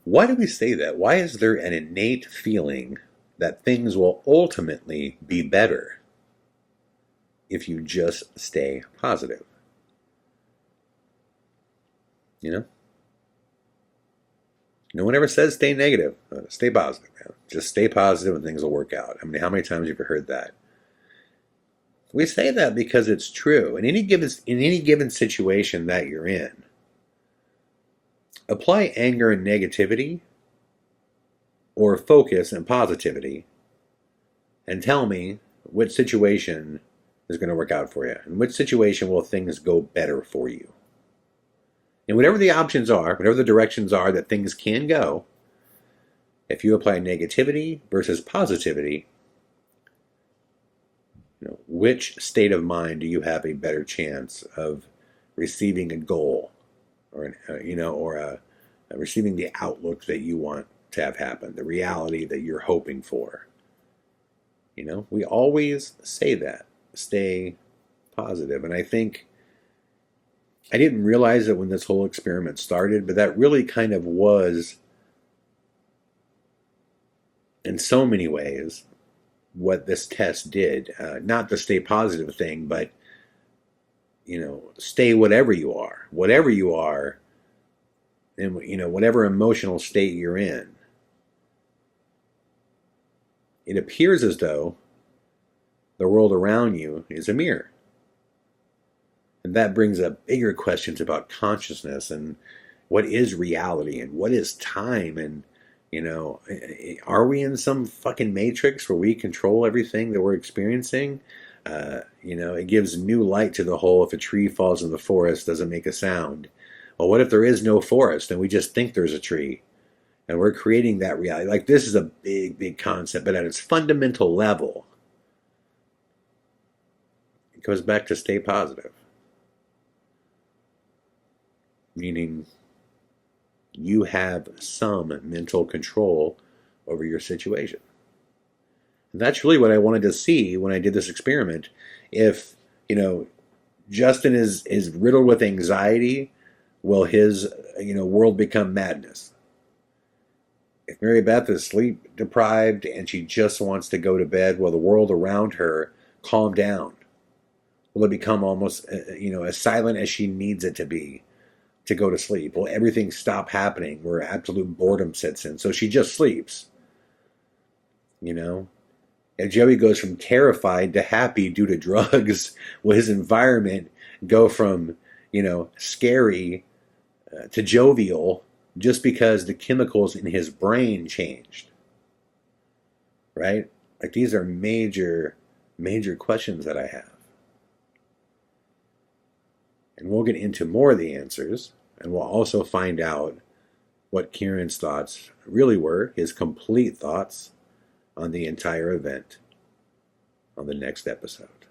Speaker 1: Why do we say that? Why is there an innate feeling that things will ultimately be better if you just stay positive? No one ever says stay negative. Stay positive, man. Just stay positive and things will work out. I mean, how many times have you heard that? We say that because it's true. In any given situation that you're in, apply anger and negativity or focus and positivity and tell me which situation is going to work out for you and which situation will things go better for you. And whatever the options are, whatever the directions are that things can go, if you apply negativity versus positivity, which state of mind do you have a better chance of receiving a goal or receiving the outlook that you want to have happen, the reality that you're hoping for? We always say that, stay positive. And I think I didn't realize it when this whole experiment started, but that really kind of was, in so many ways, what this test did. Not the stay positive thing, but, stay whatever you are, and, whatever emotional state you're in. It appears as though the world around you is a mirror. And that brings up bigger questions about consciousness and what is reality and what is time, and are we in some fucking matrix where we control everything that we're experiencing? It gives new light to the whole, if a tree falls in the forest, doesn't make a sound. Well, what if there is no forest and we just think there's a tree and we're creating that reality? This is a big, big concept, but at its fundamental level, it goes back to stay positive. Meaning you have some mental control over your situation. And that's really what I wanted to see when I did this experiment. If, Justin is riddled with anxiety, will his, world become madness? If Mary Beth is sleep deprived and she just wants to go to bed, will the world around her calm down? Will it become almost, as silent as she needs it to be to go to sleep? Will everything stop happening where absolute boredom sets in? So she just sleeps, If Joey goes from terrified to happy due to drugs, will his environment go from, scary to jovial just because the chemicals in his brain changed? Right? Like, these are major, major questions that I have. And we'll get into more of the answers, and we'll also find out what Kieran's thoughts really were, his complete thoughts on the entire event, on the next episode.